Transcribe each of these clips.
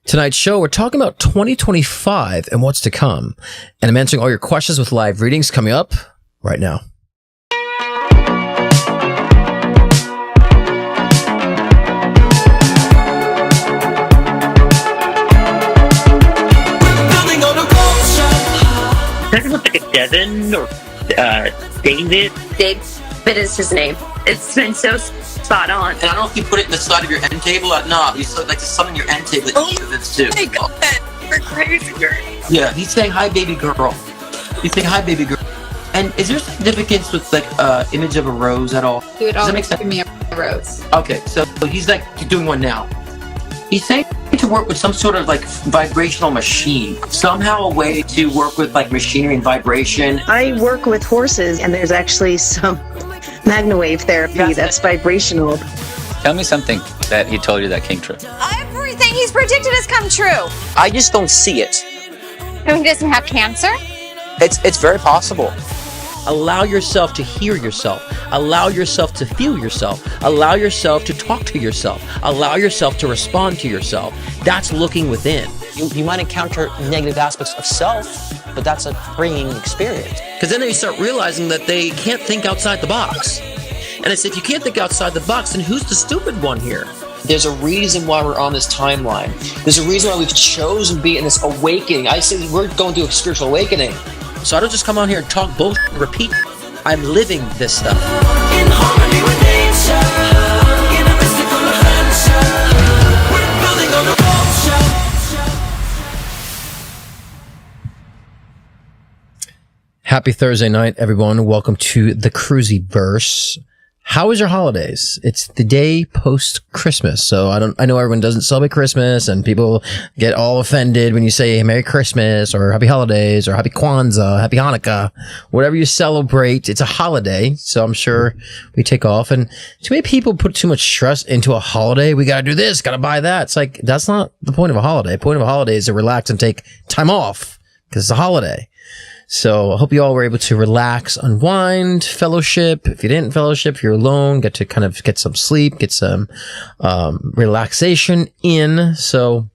Tonight's show, we're talking about 2025 and what's to come. And I'm answering all your questions with live readings coming up right now. Does it look like a Devin or David? David is his name. It's been so spot on. And I don't know if you put it in the side of your end table or not. You like there's something in your end table that each of it's too. My God, you're crazy, girl. Yeah, he's saying hi, baby girl. He's saying hi, baby girl. And is there significance with like image of a rose at all? He would Does that make always sense? give me a rose. Okay, so he's like doing one now. He's saying to work with some sort of like vibrational machine. Somehow a way to work with like machinery and vibration. I work with horses, and there's actually some magnawave therapy that's vibrational. Tell me something that he told you that came true. Everything he's predicted has come true. I just don't see it. Oh, he doesn't have cancer? It's very possible. Allow yourself to hear yourself. Allow yourself to feel yourself. Allow yourself to talk to yourself. Allow yourself to respond to yourself. That's looking within. You might encounter negative aspects of self, but that's a freeing experience. Because then they start realizing that they can't think outside the box. And I say, if you can't think outside the box, then who's the stupid one here? There's a reason why we're on this timeline. There's a reason why we've chosen to be in this awakening. I say we're going through a spiritual awakening. So I don't just come on here and talk bullshit and repeat. I'm living this stuff. In harmony with nature, in a mystical adventure, we're building on a culture. Happy Thursday night, everyone. Welcome to the Cruisyverse. How was your holidays? It's the day post Christmas. So I know everyone doesn't celebrate Christmas and people get all offended when you say Merry Christmas or Happy Holidays or Happy Kwanzaa, Happy Hanukkah, whatever you celebrate. It's a holiday. So I'm sure we take off, and too many people put too much stress into a holiday. We got to do this, got to buy that. It's like, that's not the point of a holiday. The point of a holiday is to relax and take time off because it's a holiday. So I hope you all were able to relax, unwind, fellowship. If you didn't fellowship, if you're alone, get to kind of get some sleep, get some relaxation in. So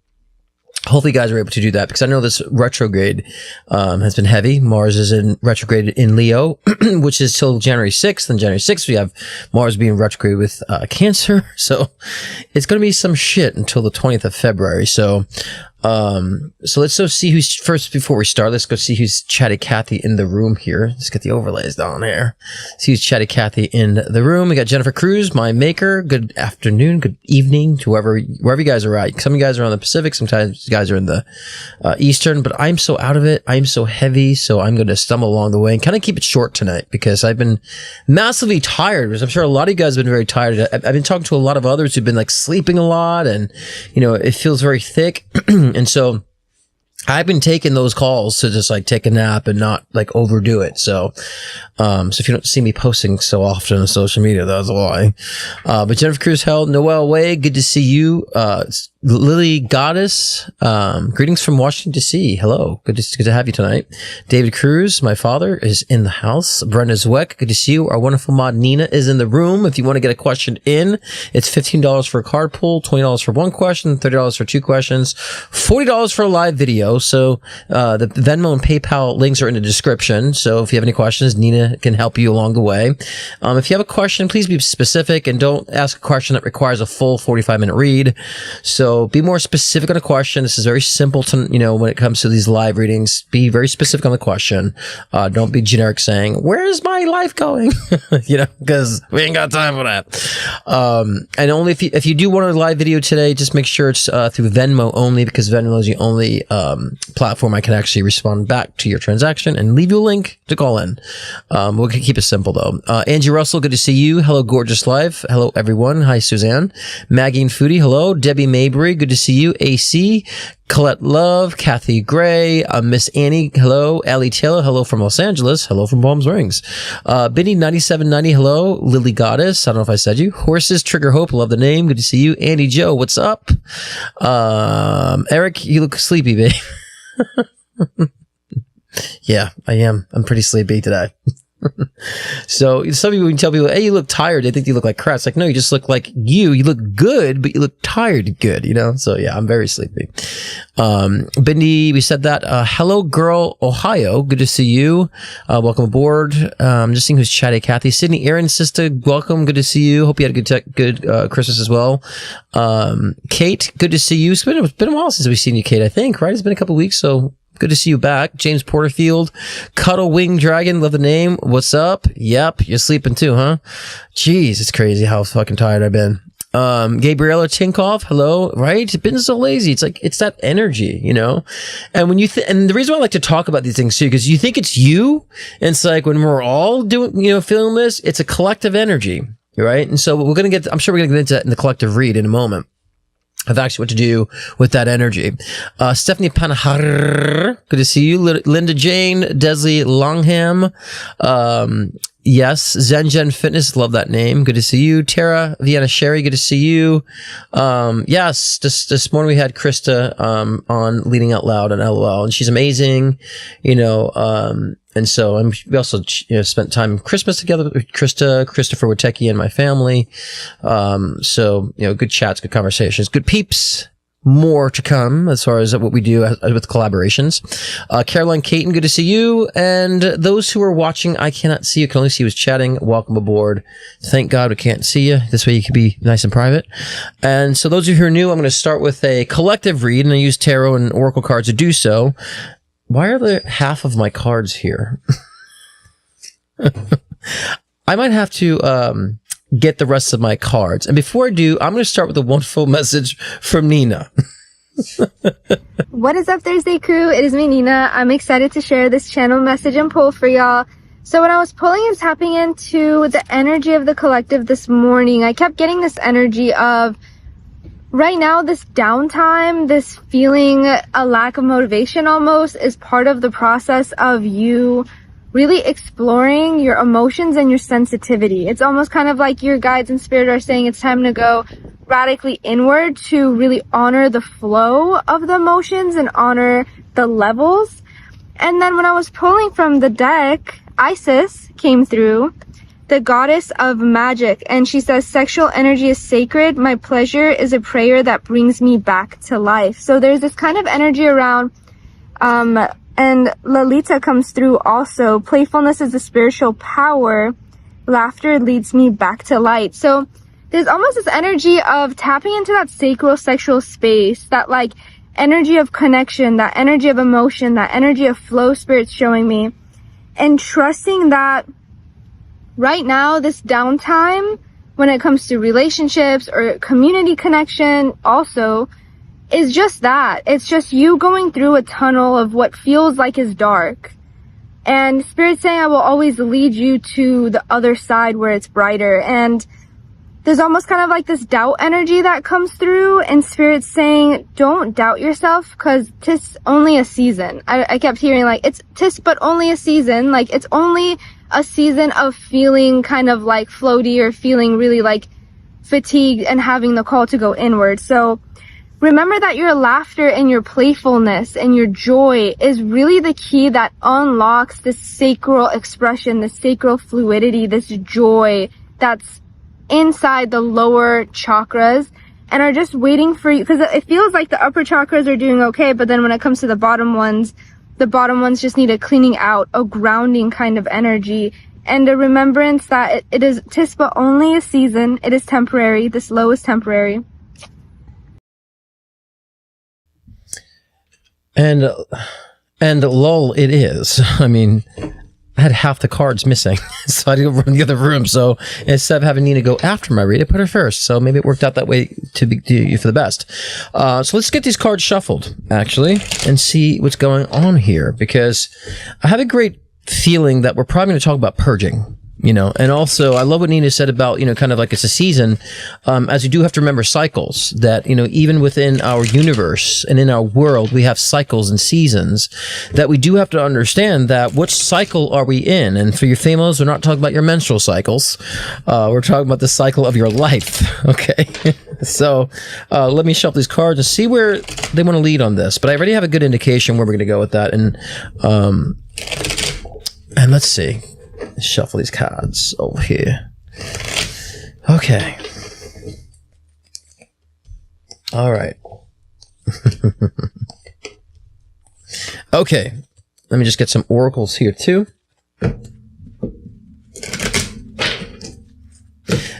hopefully you guys are able to do that, because I know this retrograde has been heavy. Mars is in retrograde in Leo, which is till January 6th. And January 6th, we have Mars being retrograde with Cancer. So it's going to be some shit until the 20th of February. So let's go see who's first before we start. Let's go see who's Chatty Cathy in the room here. Let's get the overlays down here. See who's Chatty Cathy in the room. We got Jennifer Cruz, my maker. Good afternoon, good evening to wherever you guys are at. Some of you guys are on the Pacific. Sometimes you guys are in the Eastern, but I'm so out of it. I'm so heavy. So I'm going to stumble along the way and kind of keep it short tonight, because I've been massively tired. Because I'm sure a lot of you guys have been very tired. I've been talking to a lot of others who've been like sleeping a lot, and it feels very thick. And so I've been taking those calls to just like take a nap and not like overdo it. So if you don't see me posting so often on social media, that's why. But Jennifer Cruz held, Noel Way, good to see you. Lily Goddess, greetings from Washington DC. Hello. Good to have you tonight. David Cruz, my father, is in the house. Brenda Zweck, good to see you. Our wonderful mod Nina is in the room. If you want to get a question in, it's $15 for a card pull, $20 for one question, $30 for two questions, $40 for a live video. So, the Venmo and PayPal links are in the description. So if you have any questions, Nina can help you along the way. If you have a question, please be specific and don't ask a question that requires a full 45-minute read. So be more specific on a question. This is very simple to, when it comes to these live readings, be very specific on the question. Don't be generic saying, where's my life going? Because we ain't got time for that. And only if you do want a live video today, just make sure it's through Venmo only, because Venmo is the only platform I can actually respond back to your transaction and leave you a link to call in. We'll keep it simple though. Angie Russell, good to see you. Hello, Gorgeous Life. Hello, everyone. Hi, Suzanne. Maggie and Foodie. Hello. Debbie Mabry, good to see you. AC. Colette Love, Kathy Gray, Miss Annie, hello. Allie Taylor, hello from Los Angeles, hello from Palm Springs. Benny 9790, hello. Lily Goddess, I don't know if I said you. Horses, Trigger Hope, love the name, good to see you. Andy Joe, what's up? Eric, you look sleepy, babe. Yeah, I am. I'm pretty sleepy today. So some people, when you tell people, hey, you look tired, they think you look like crap. It's like, no, you just look like you look good, but you look tired good, you know? So yeah, I'm very sleepy. Bindi, we said that. Hello girl, Ohio. Good to see you. Welcome aboard. Just seeing who's chatting. Kathy, Sydney, Aaron, sister, welcome. Good to see you. Hope you had a good Christmas as well. Kate, good to see you. It's been a while since we've seen you, Kate, I think, right? It's been a couple of weeks, so good to see you back. James Porterfield, Cuddle Wing Dragon, love the name. What's up? Yep, you're sleeping too, huh? Jeez, it's crazy how fucking tired I've been. Gabriella Tinkoff, hello, right? Been so lazy. It's like, it's that energy, you know? And when you and the reason why I like to talk about these things too, because you think it's you, and it's like when we're all doing, feeling this, it's a collective energy, right? And so I'm sure we're going to get into that in the collective read in a moment of actually what to do with that energy. Stephanie Panahar, good to see you. Linda Jane, Desley Longham, yes, Zen Fitness, love that name. Good to see you. Tara Vienna Sherry, good to see you. Yes, this morning we had Krista on Leading Out Loud on LOL, and she's amazing, and so we also spent time Christmas together with Krista, Christopher Witecki, and my family. So good chats, good conversations, good peeps. More to come as far as what we do with collaborations. Caroline Caton, good to see you. And those who are watching, I cannot see you, can only see who's chatting. Welcome aboard. Thank God we can't see you. This way you can be nice and private. And so those of you who are new, I'm going to start with a collective read, and I use tarot and oracle cards to do so. Why are there half of my cards here? I might have to get the rest of my cards. And before I do, I'm going to start with a wonderful message from Nina. What is up, Thursday crew? It is me, Nina. I'm excited to share this channel message and pull for y'all. So when I was pulling and tapping into the energy of the collective this morning, I kept getting this energy of right now, this downtime, this feeling a lack of motivation almost is part of the process of you really exploring your emotions and your sensitivity. It's almost kind of like your guides and spirit are saying it's time to go radically inward to really honor the flow of the emotions and honor the levels. And then when I was pulling from the deck, Isis came through, the goddess of magic, and she says, sexual energy is sacred. My pleasure is a prayer that brings me back to life. So there's this kind of energy around, and Lalita comes through also. Playfulness is a spiritual power. Laughter leads me back to light. So there's almost this energy of tapping into that sacral sexual space, that like energy of connection, that energy of emotion, that energy of flow spirit's showing me. And trusting that right now, this downtime, when it comes to relationships or community connection also, is just that. It's just you going through a tunnel of what feels like is dark. And Spirit's saying, I will always lead you to the other side where it's brighter. And there's almost kind of like this doubt energy that comes through. And Spirit's saying, don't doubt yourself, because 'tis only a season. I kept hearing like, it's 'tis but only a season. Like, it's only a season of feeling kind of like floaty or feeling really like fatigued and having the call to go inward. So remember that your laughter and your playfulness and your joy is really the key that unlocks this sacral expression, this sacral fluidity, this joy that's inside the lower chakras and are just waiting for you. Because it feels like the upper chakras are doing okay, but then when it comes to the bottom ones just need a cleaning out, a grounding kind of energy, and a remembrance that it is 'tis but only a season. It is temporary. This low is temporary. And lol, it is. I mean, I had half the cards missing, so I had to go run the other room. So instead of having Nina go after my read, I put her first. So maybe it worked out that way to you for the best. So let's get these cards shuffled, actually, and see what's going on here, because I have a great feeling that we're probably going to talk about purging. And also I love what Nina said about, kind of like it's a season, as we do have to remember cycles, that, even within our universe and in our world, we have cycles and seasons that we do have to understand that which cycle are we in? And for your females, we're not talking about your menstrual cycles. We're talking about the cycle of your life. Okay. So, let me shuffle these cards and see where they want to lead on this, but I already have a good indication where we're going to go with that. And let's see. Shuffle these cards over here. Okay. All right. Okay. Let me just get some oracles here too.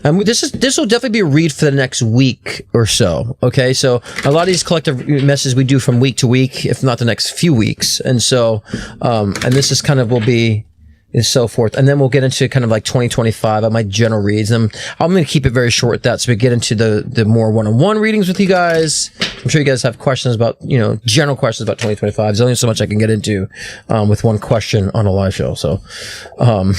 This will definitely be a read for the next week or so. Okay, so a lot of these collective messages we do from week to week, if not the next few weeks, and so and this is kind of will be and so forth, and then we'll get into kind of like 2025. I might general reads them. I'm going to keep it very short with that, so we get into the more one-on-one readings with you guys. I'm sure you guys have questions about general questions about 2025. There's only so much I can get into with one question on a live show. So, all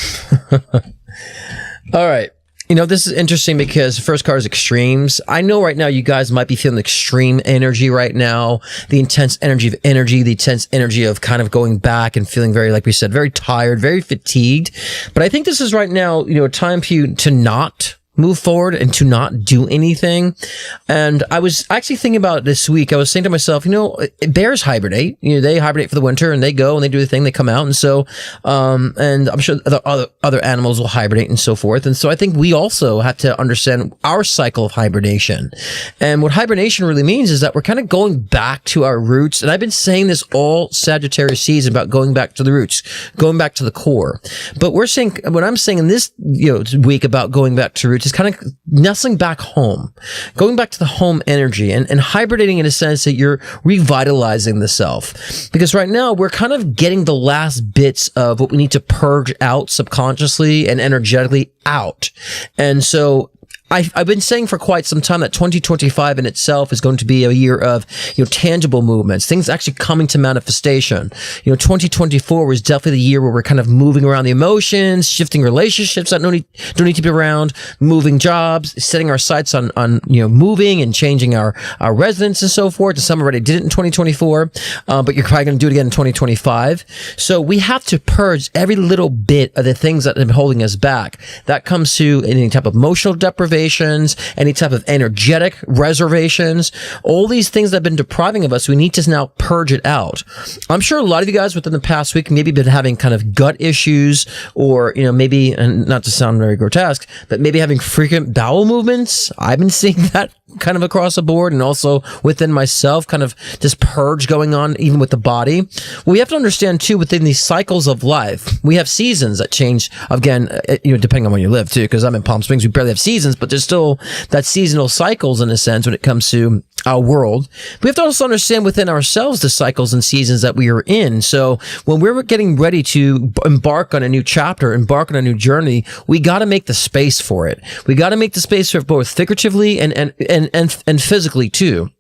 right. This is interesting because the first card is extremes. I know right now you guys might be feeling extreme energy right now, the intense energy, the intense energy of kind of going back and feeling very, like we said, very tired, very fatigued. But I think this is right now, a time for you to not move forward and to not do anything. And I was actually thinking about it this week. I was saying to myself, bears hibernate. They hibernate for the winter and they go and they do the thing, they come out. And so, and I'm sure other animals will hibernate and so forth. And so I think we also have to understand our cycle of hibernation. And what hibernation really means is that we're kind of going back to our roots. And I've been saying this all Sagittarius season about going back to the roots, going back to the core. But what I'm saying in this, week about going back to roots is kind of nestling back home, going back to the home energy and hibernating in a sense that you're revitalizing the self. Because right now we're kind of getting the last bits of what we need to purge out subconsciously and energetically out. And so I've been saying for quite some time that 2025 in itself is going to be a year of, tangible movements, things actually coming to manifestation. 2024 was definitely the year where we're kind of moving around the emotions, shifting relationships that don't need to be around, moving jobs, setting our sights on moving and changing our residence and so forth. And some already did it in 2024, but you're probably going to do it again in 2025. So we have to purge every little bit of the things that have been holding us back. That comes to any type of emotional deprivation, any type of energetic reservations, all these things that have been depriving of us, we need to now purge it out. I'm sure a lot of you guys within the past week maybe been having kind of gut issues or, maybe, and not to sound very grotesque, but maybe having frequent bowel movements. I've been seeing that kind of across the board and also within myself, kind of this purge going on even with the body. Well, we have to understand too, within these cycles of life, we have seasons that change again, depending on where you live too, because I'm in Palm Springs, we barely have seasons, but there's still that seasonal cycles in a sense when it comes to our world. We have to also understand within ourselves the cycles and seasons that we are in. So when we're getting ready to embark on a new chapter, embark on a new journey, we got to make the space for it. We got to make the space for it both figuratively and physically too.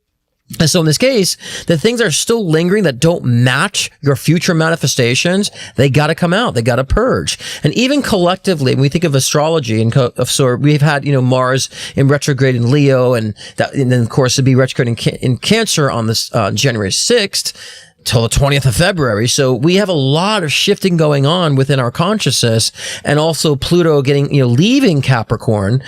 And so in this case, the things that are still lingering that don't match your future manifestations, they got to come out. They got to purge. And even collectively, when we think of astrology so we've had, Mars in retrograde in Leo and then of course it'd be retrograde in Cancer on this, January 6th. Till the 20th of February. So we have a lot of shifting going on within our consciousness, and also Pluto getting, leaving Capricorn,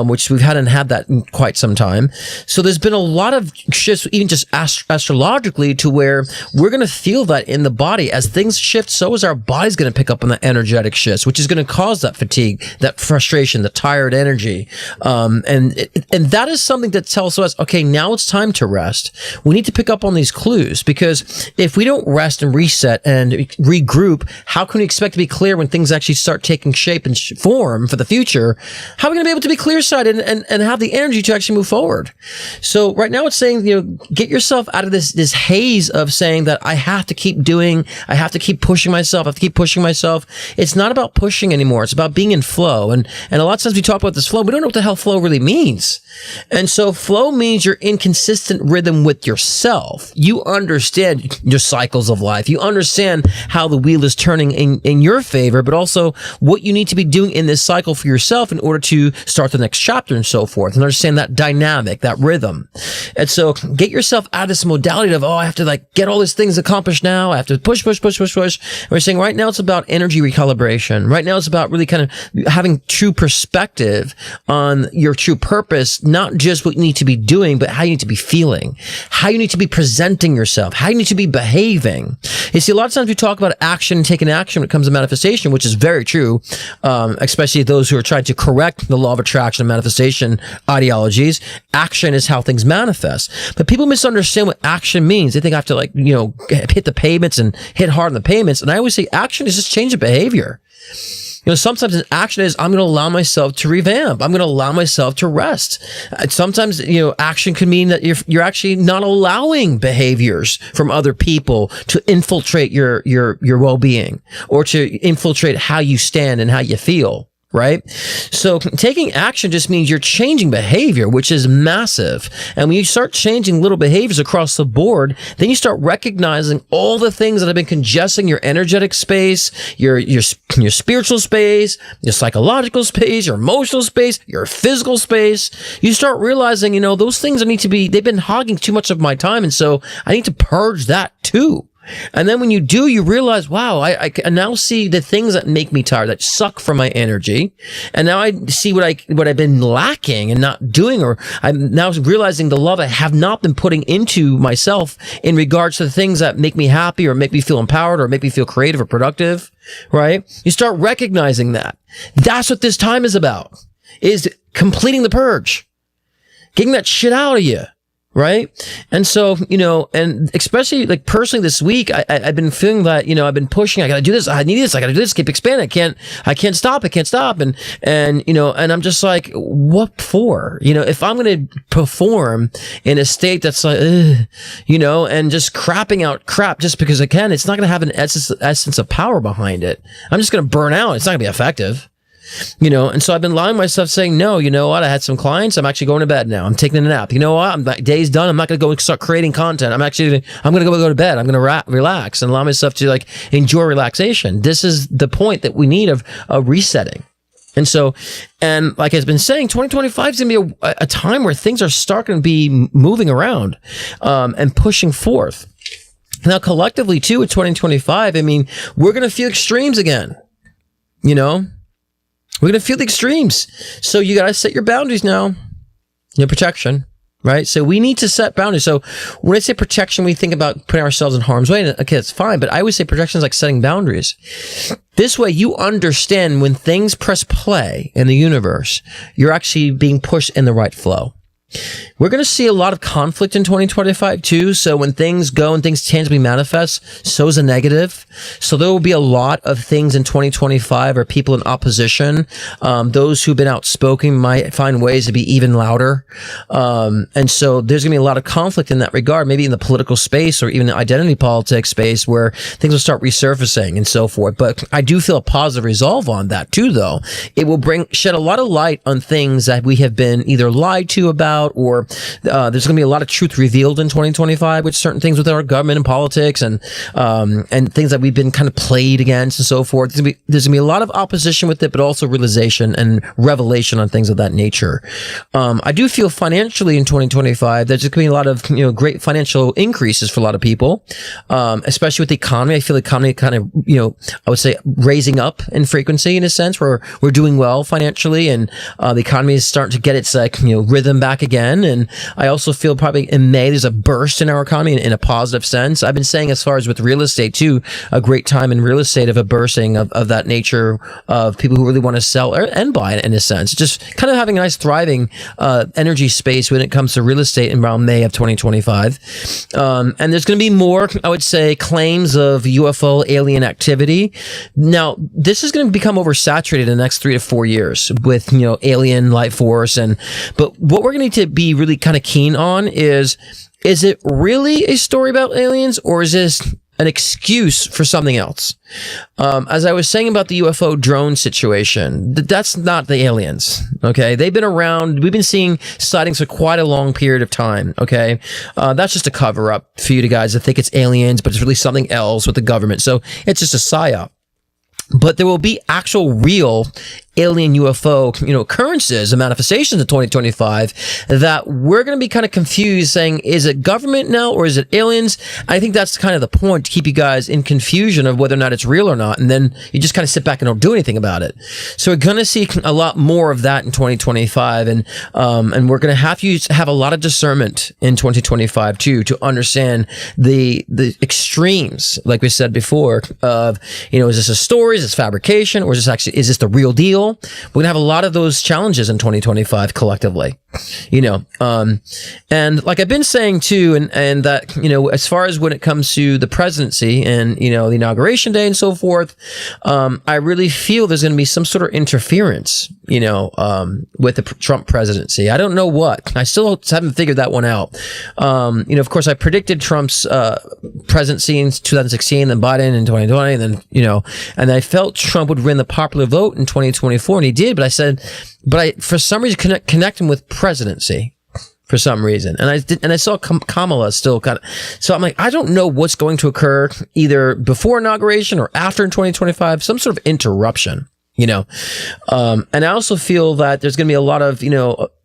which we hadn't had that in quite some time. So there's been a lot of shifts, even just astrologically, to where we're going to feel that in the body. As things shift, so is our body's going to pick up on the energetic shifts, which is going to cause that fatigue, that frustration, the tired energy. And that is something that tells us, okay, now it's time to rest. We need to pick up on these clues, because if we don't rest and reset and regroup, how can we expect to be clear when things actually start taking shape and form for the future? How are we going to be able to be clear-sighted and have the energy to actually move forward? So right now it's saying, get yourself out of this haze of saying that I have to keep doing, I have to keep pushing myself, I have to keep pushing myself. It's not about pushing anymore. It's about being in flow. And a lot of times we talk about this flow, we don't know what the hell flow really means. And so flow means you're in consistent rhythm with yourself. You understand your cycles of life. You understand how the wheel is turning in your favor, but also what you need to be doing in this cycle for yourself in order to start the next chapter and so forth, and understand that dynamic, that rhythm. And so get yourself out of this modality of, I have to get all these things accomplished now. I have to push. And we're saying right now it's about energy recalibration. Right now it's about really kind of having true perspective on your true purpose, not just what you need to be doing, but how you need to be feeling, how you need to be presenting yourself, how you need to be behaving. You see, a lot of times we talk about action and taking action when it comes to manifestation, which is very true, especially those who are trying to correct the law of attraction and manifestation ideologies. Action is how things manifest. But people misunderstand what action means. They think I have to hit the pavements and hit hard on the pavements. And I always say action is just change of behavior. Sometimes an action is, I'm going to allow myself to revamp. I'm going to allow myself to rest. Sometimes, action can mean that you're actually not allowing behaviors from other people to infiltrate your well-being or to infiltrate how you stand and how you feel. Right? So taking action just means you're changing behavior, which is massive. And when you start changing little behaviors across the board, then you start recognizing all the things that have been congesting your energetic space, your spiritual space, your psychological space, your emotional space, your physical space. You start realizing, those things they've been hogging too much of my time. And so I need to purge that too. And then when you do, you realize, wow, I now see the things that make me tired, that suck from my energy. And now I see what I've been lacking and not doing, or I'm now realizing the love I have not been putting into myself in regards to the things that make me happy or make me feel empowered or make me feel creative or productive, right? You start recognizing that. That's what this time is about, is completing the purge, getting that shit out of you. Right. And so, and especially personally this week, I've been feeling that, I've been pushing, I got to do this. I need this. I got to do this. Keep expanding. I can't stop. And I'm just like, what for? If I'm going to perform in a state that's like, and just crapping out crap just because I can, it's not going to have an essence of power behind it. I'm just going to burn out. It's not going to be effective. And so I've been allowing myself saying, no, you know what? I had some clients. I'm actually going to bed now. I'm taking a nap. You know what? Day's done. I'm not going to go start creating content. I'm going to go to bed. I'm going to relax and allow myself to enjoy relaxation. This is the point that we need of resetting. And so, and like I've been saying, 2025 is going to be a time where things are starting to be moving around, and pushing forth. Now, collectively too, with 2025, we're going to feel extremes again, We're going to feel the extremes. So you got to set your boundaries now. Your protection, right? So we need to set boundaries. So when I say protection, we think about putting ourselves in harm's way. Okay, that's fine. But I always say protection is like setting boundaries. This way you understand when things press play in the universe, you're actually being pushed in the right flow. We're going to see a lot of conflict in 2025 too. So when things go and things tangibly manifest, so is a negative. So there will be a lot of things in 2025 or people in opposition. Those who've been outspoken might find ways to be even louder. And so there's going to be a lot of conflict in that regard, maybe in the political space or even the identity politics space where things will start resurfacing and so forth. But I do feel a positive resolve on that too, though. It will shed a lot of light on things that we have been either lied to about, or there's going to be a lot of truth revealed in 2025 with certain things with our government and politics and things that we've been kind of played against and so forth. There's going to be a lot of opposition with it, but also realization and revelation on things of that nature. I do feel financially in 2025, there's going to be a lot of, great financial increases for a lot of people, especially with the economy. I feel the economy kind of, I would say raising up in frequency in a sense where we're doing well financially, and the economy is starting to get its rhythm back again. And I also feel probably in May, there's a burst in our economy in a positive sense. I've been saying as far as with real estate too, a great time in real estate of a bursting of that nature of people who really want to sell and buy in a sense. Just kind of having a nice thriving energy space when it comes to real estate in around May of 2025. And there's going to be more, I would say, claims of UFO alien activity. Now, this is going to become oversaturated in the next 3 to 4 years with, alien life force. But what we're going to need to be really kind of keen on is it really a story about aliens, or is this an excuse for something else? As I was saying about the UFO drone situation, that's not the aliens. Okay. They've been around. We've been seeing sightings for quite a long period of time. Okay. That's just a cover up for you guys that think it's aliens, but it's really something else with the government. So it's just a psyop. But there will be actual real alien UFO, occurrences and manifestations in 2025, that we're going to be kind of confused saying, is it government now or is it aliens? I think that's kind of the point, to keep you guys in confusion of whether or not it's real or not. And then you just kind of sit back and don't do anything about it. So we're going to see a lot more of that in 2025. And we're going to have a lot of discernment in 2025 too, to understand the extremes, like we said before, of, is this a story? Is this fabrication? Or is this the real deal? We're going to have a lot of those challenges in 2025 collectively, and like I've been saying too, and that, as far as when it comes to the presidency and, the inauguration day and so forth, I really feel there's going to be some sort of interference, with the Trump presidency. I don't know what. I still haven't figured that one out. Of course, I predicted Trump's presidency in 2016, then Biden in 2020, and then, and I felt Trump would win the popular vote in 2024, and he did. But I said, for some reason, connect him with presidency. For some reason. And I saw Kamala still kind of, so I'm like, I don't know what's going to occur either before inauguration or after in 2025, some sort of interruption, and I also feel that there's going to be a lot of,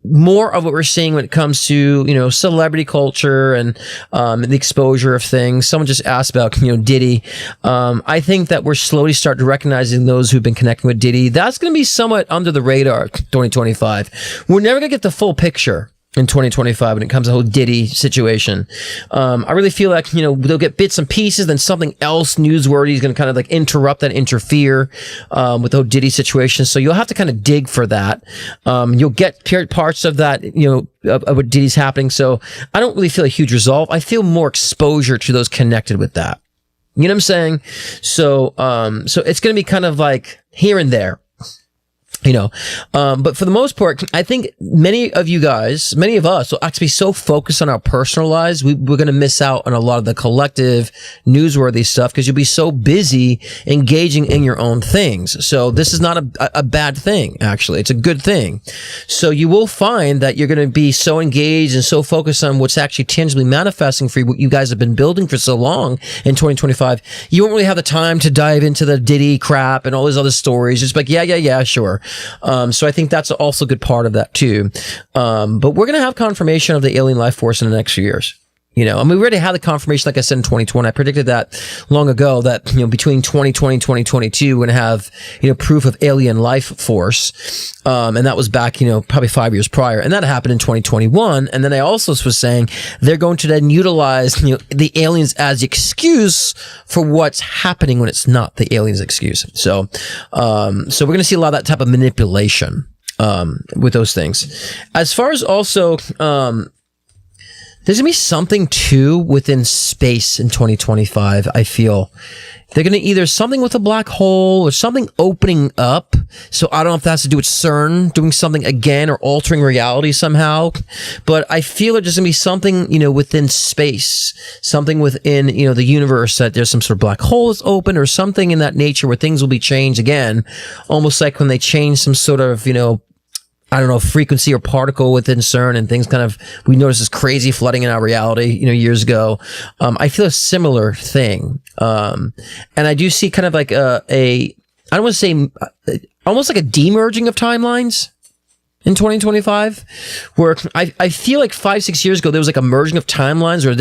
more of what we're seeing when it comes to, celebrity culture and the exposure of things. Someone just asked about, Diddy. I think that we're slowly starting to recognizing those who've been connecting with Diddy. That's going to be somewhat under the radar 2025. We're never going to get the full picture in 2025 when it comes to the whole Diddy situation. I really feel like, they'll get bits and pieces, then something else newsworthy is going to kind of like interfere with the whole Diddy situation. So you'll have to kind of dig for that. You'll get parts of that, of what Diddy's happening. So I don't really feel a huge resolve. I feel more exposure to those connected with that. You know what I'm saying? So it's going to be kind of like here and there. But for the most part, I think many of us will actually be so focused on our personal lives, we're going to miss out on a lot of the collective newsworthy stuff because you'll be so busy engaging in your own things. So this is not a bad thing, actually. It's a good thing. So you will find that you're going to be so engaged and so focused on what's actually tangibly manifesting for you, what you guys have been building for so long in 2025. You won't really have the time to dive into the Diddy crap and all these other stories. Just like, yeah, sure. So I think that's also a good part of that too. But we're going to have confirmation of the alien life force in the next few years. We already had the confirmation, like I said, in 2020. I predicted that long ago that, between 2020 and 2022, we're going to have, proof of alien life force. And that was back, probably 5 years prior. And that happened in 2021. And then I also was saying they're going to then utilize, the aliens as the excuse for what's happening when it's not the aliens' excuse. So we're going to see a lot of that type of manipulation, with those things. As far as also, there's going to be something too within space in 2025, I feel. They're going to either something with a black hole or something opening up. So I don't know if that has to do with CERN doing something again or altering reality somehow. But I feel there's going to be something, within space, something within, the universe, that there's some sort of black hole that's open or something in that nature where things will be changed again. Almost like when they change some sort of, frequency or particle within CERN and things kind of, we noticed this crazy flooding in our reality, years ago. I feel a similar thing. And I do see kind of like I don't want to say, almost like a demerging of timelines in 2025, where I feel like 5-6 years ago, there was like a merging of timelines where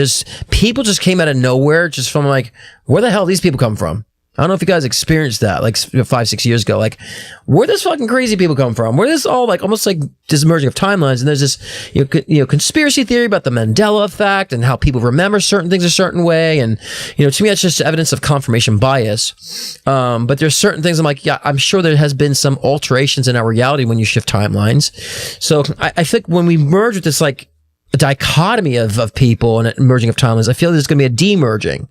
people just came out of nowhere, just from like, where the hell these people come from? I don't know if you guys experienced that, like 5-6 years ago. Like, where does fucking crazy people come from? Where this all like almost like this merging of timelines, and there's this conspiracy theory about the Mandela effect and how people remember certain things a certain way, and to me that's just evidence of confirmation bias. But there's certain things I'm like, yeah, I'm sure there has been some alterations in our reality when you shift timelines. So I think when we merge with this like a dichotomy of people and a merging of timelines, I feel there's going to be a demerging,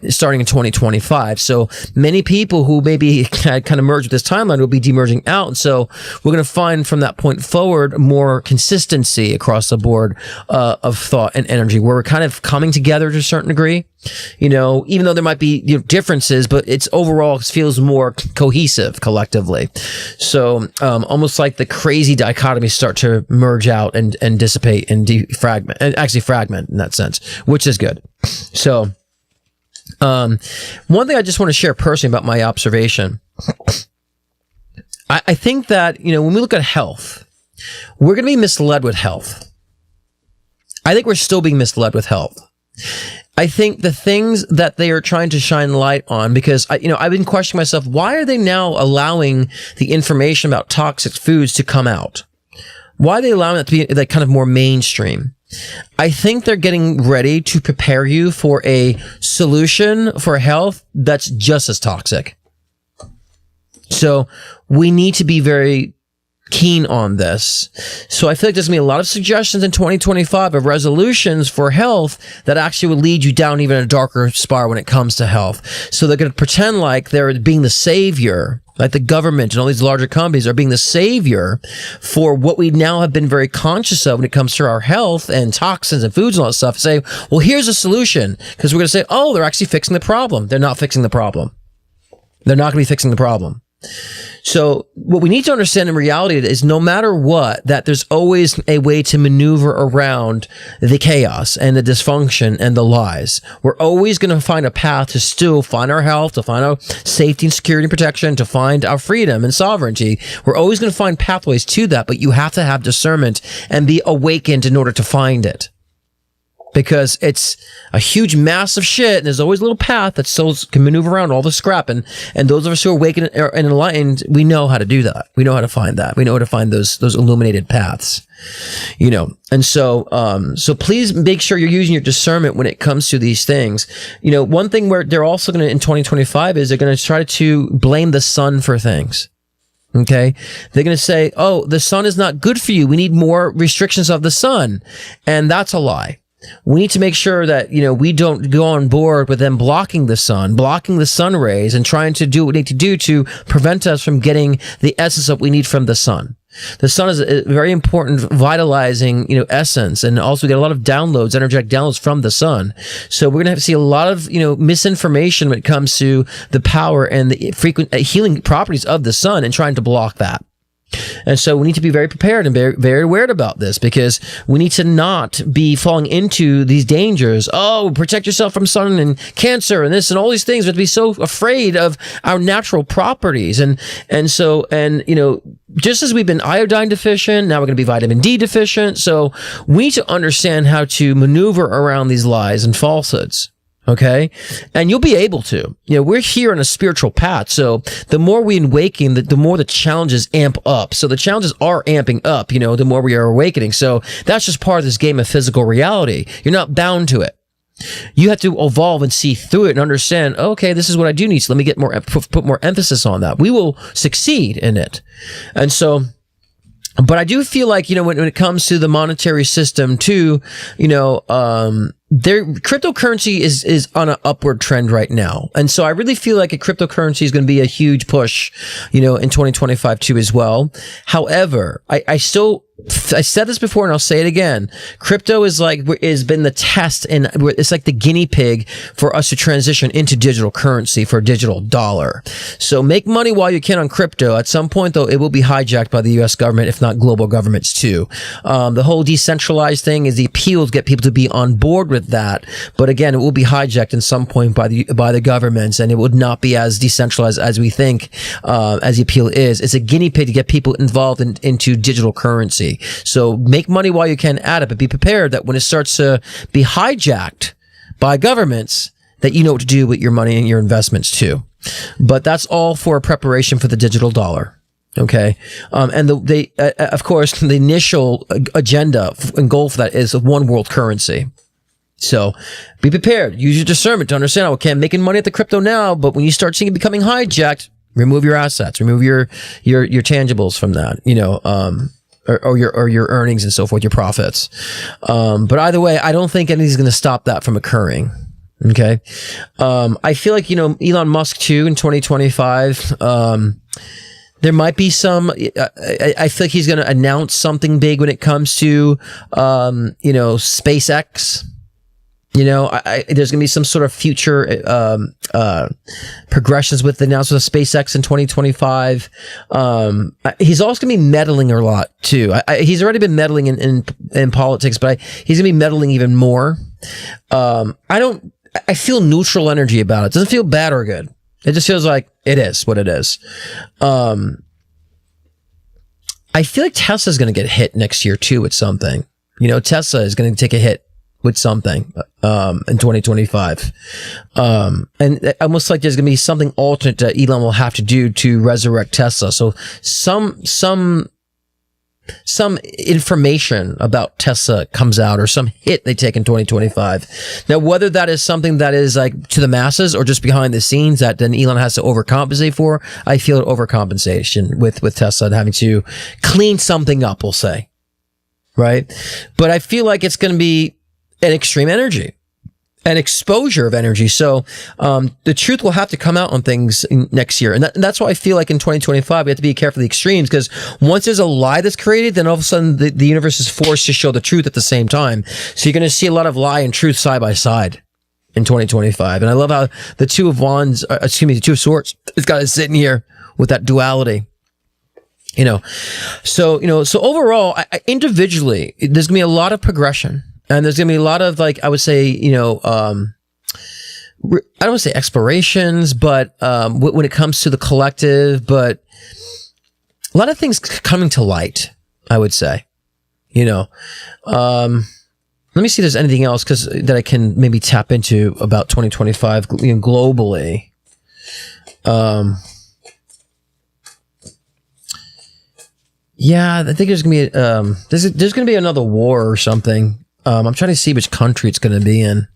starting in 2025. So many people who maybe kind of merged with this timeline will be demerging out. And so we're going to find from that point forward more consistency across the board, of thought and energy, where we're kind of coming together to a certain degree. Even though there might be differences, but it's overall feels more cohesive collectively. So, almost like the crazy dichotomies start to merge out and dissipate and defragment, and actually fragment in that sense, which is good. So, one thing I just want to share personally about my observation. I think that, when we look at health, we're going to be misled with health. I think we're still being misled with health. I think the things that they are trying to shine light on, because I've been questioning myself, why are they now allowing the information about toxic foods to come out? Why are they allowing that to be like kind of more mainstream? I think they're getting ready to prepare you for a solution for health that's just as toxic. So we need to be very keen on this. So I feel like there's going to be a lot of suggestions in 2025 of resolutions for health that actually will lead you down even a darker spiral when it comes to health. So they're going to pretend like they're being the savior, like the government and all these larger companies are being the savior for what we now have been very conscious of when it comes to our health and toxins and foods and all that stuff. Say, well, here's a solution, because we're going to say, oh, they're actually fixing the problem. They're not fixing the problem. They're not going to be fixing the problem. So what we need to understand in reality is no matter what, that there's always a way to maneuver around the chaos and the dysfunction and the lies. We're always going to find a path to still find our health, to find our safety and security and protection, to find our freedom and sovereignty. We're always going to find pathways to that, but you have to have discernment and be awakened in order to find it. Because it's a huge mass of shit, and there's always a little path that still can maneuver around all the scrap. And those of us who are awakened and enlightened, we know how to do that. We know how to find that. We know how to find those illuminated paths. And so please make sure you're using your discernment when it comes to these things. One thing where they're also going to, in 2025, is they're going to try to blame the sun for things. Okay. They're going to say, oh, the sun is not good for you. We need more restrictions of the sun. And that's a lie. We need to make sure that, we don't go on board with them blocking the sun rays and trying to do what we need to do to prevent us from getting the essence of what we need from the sun. The sun is a very important vitalizing, essence. And also we get a lot of downloads, energetic downloads from the sun. So we're going to have to see a lot of, misinformation when it comes to the power and the frequent healing properties of the sun and trying to block that. And so we need to be very prepared and very, very aware about this, because we need to not be falling into these dangers. Oh, protect yourself from sun and cancer and this and all these things. We have to be so afraid of our natural properties. And just as we've been iodine deficient, now we're going to be vitamin D deficient. So we need to understand how to maneuver around these lies and falsehoods. Okay. And you'll be able to, we're here on a spiritual path. So the more we awaken, the more the challenges amp up. So the challenges are amping up, the more we are awakening. So that's just part of this game of physical reality. You're not bound to it. You have to evolve and see through it and understand, okay, this is what I do need. So let me get put more emphasis on that. We will succeed in it. And so, but I do feel like, when it comes to the monetary system too, their cryptocurrency is on an upward trend right now. And so I really feel like a cryptocurrency is going to be a huge push, in 2025 too as well. However, I said this before and I'll say it again. Crypto has been the test, and it's like the guinea pig for us to transition into digital currency for a digital dollar. So make money while you can on crypto. At some point though, it will be hijacked by the US government, if not global governments too. The whole decentralized thing is the appeal to get people to be on board with that. But again, it will be hijacked at some point by the governments, and it would not be as decentralized as we think, as the appeal is. It's a guinea pig to get people involved into digital currency. So make money while you can at it, but be prepared that when it starts to be hijacked by governments, that you know what to do with your money and your investments too. But that's all for a preparation for the digital dollar. Okay. And of course, the initial agenda and goal for that is a one world currency. So be prepared. Use your discernment to understand, okay, I'm making money at the crypto now, but when you start seeing it becoming hijacked, remove your assets, remove your tangibles from that, or your earnings and so forth, your profits. But either way, I don't think anything's going to stop that from occurring. Okay. I feel like, Elon Musk too in 2025, there might be some, I feel like he's going to announce something big when it comes to, SpaceX. There's going to be some sort of future progressions with the announcement of SpaceX in 2025. He's also going to be meddling a lot too. He's already been meddling in politics, but he's going to be meddling even more. I feel neutral energy about it. It doesn't feel bad or good. It just feels like it is what it is. I feel like Tesla's going to get hit next year too with something. Tesla is going to take a hit with something in 2025. And almost like there's going to be something alternate that Elon will have to do to resurrect Tesla. So some information about Tesla comes out, or some hit they take in 2025. Now, whether that is something that is like to the masses or just behind the scenes that then Elon has to overcompensate for, I feel an overcompensation with Tesla having to clean something up, we'll say. Right? But I feel like it's going to be an extreme energy, an exposure of energy. So the truth will have to come out on things next year. And that's why I feel like in 2025, we have to be careful of the extremes, because once there's a lie that's created, then all of a sudden the universe is forced to show the truth at the same time. So you're going to see a lot of lie and truth side by side in 2025. And I love how the Two of Wands, the Two of Swords, it's got us sitting here with that duality. So overall, I individually, there's going to be a lot of progression. And there's going to be a lot of, like, I would say, I don't want to say explorations, but when it comes to the collective, but a lot of things coming to light, I would say. Let me see if there's anything else that I can maybe tap into about 2025 globally. Yeah, I think there's going to be there's going to be another war or something. I'm trying to see which country it's going to be in.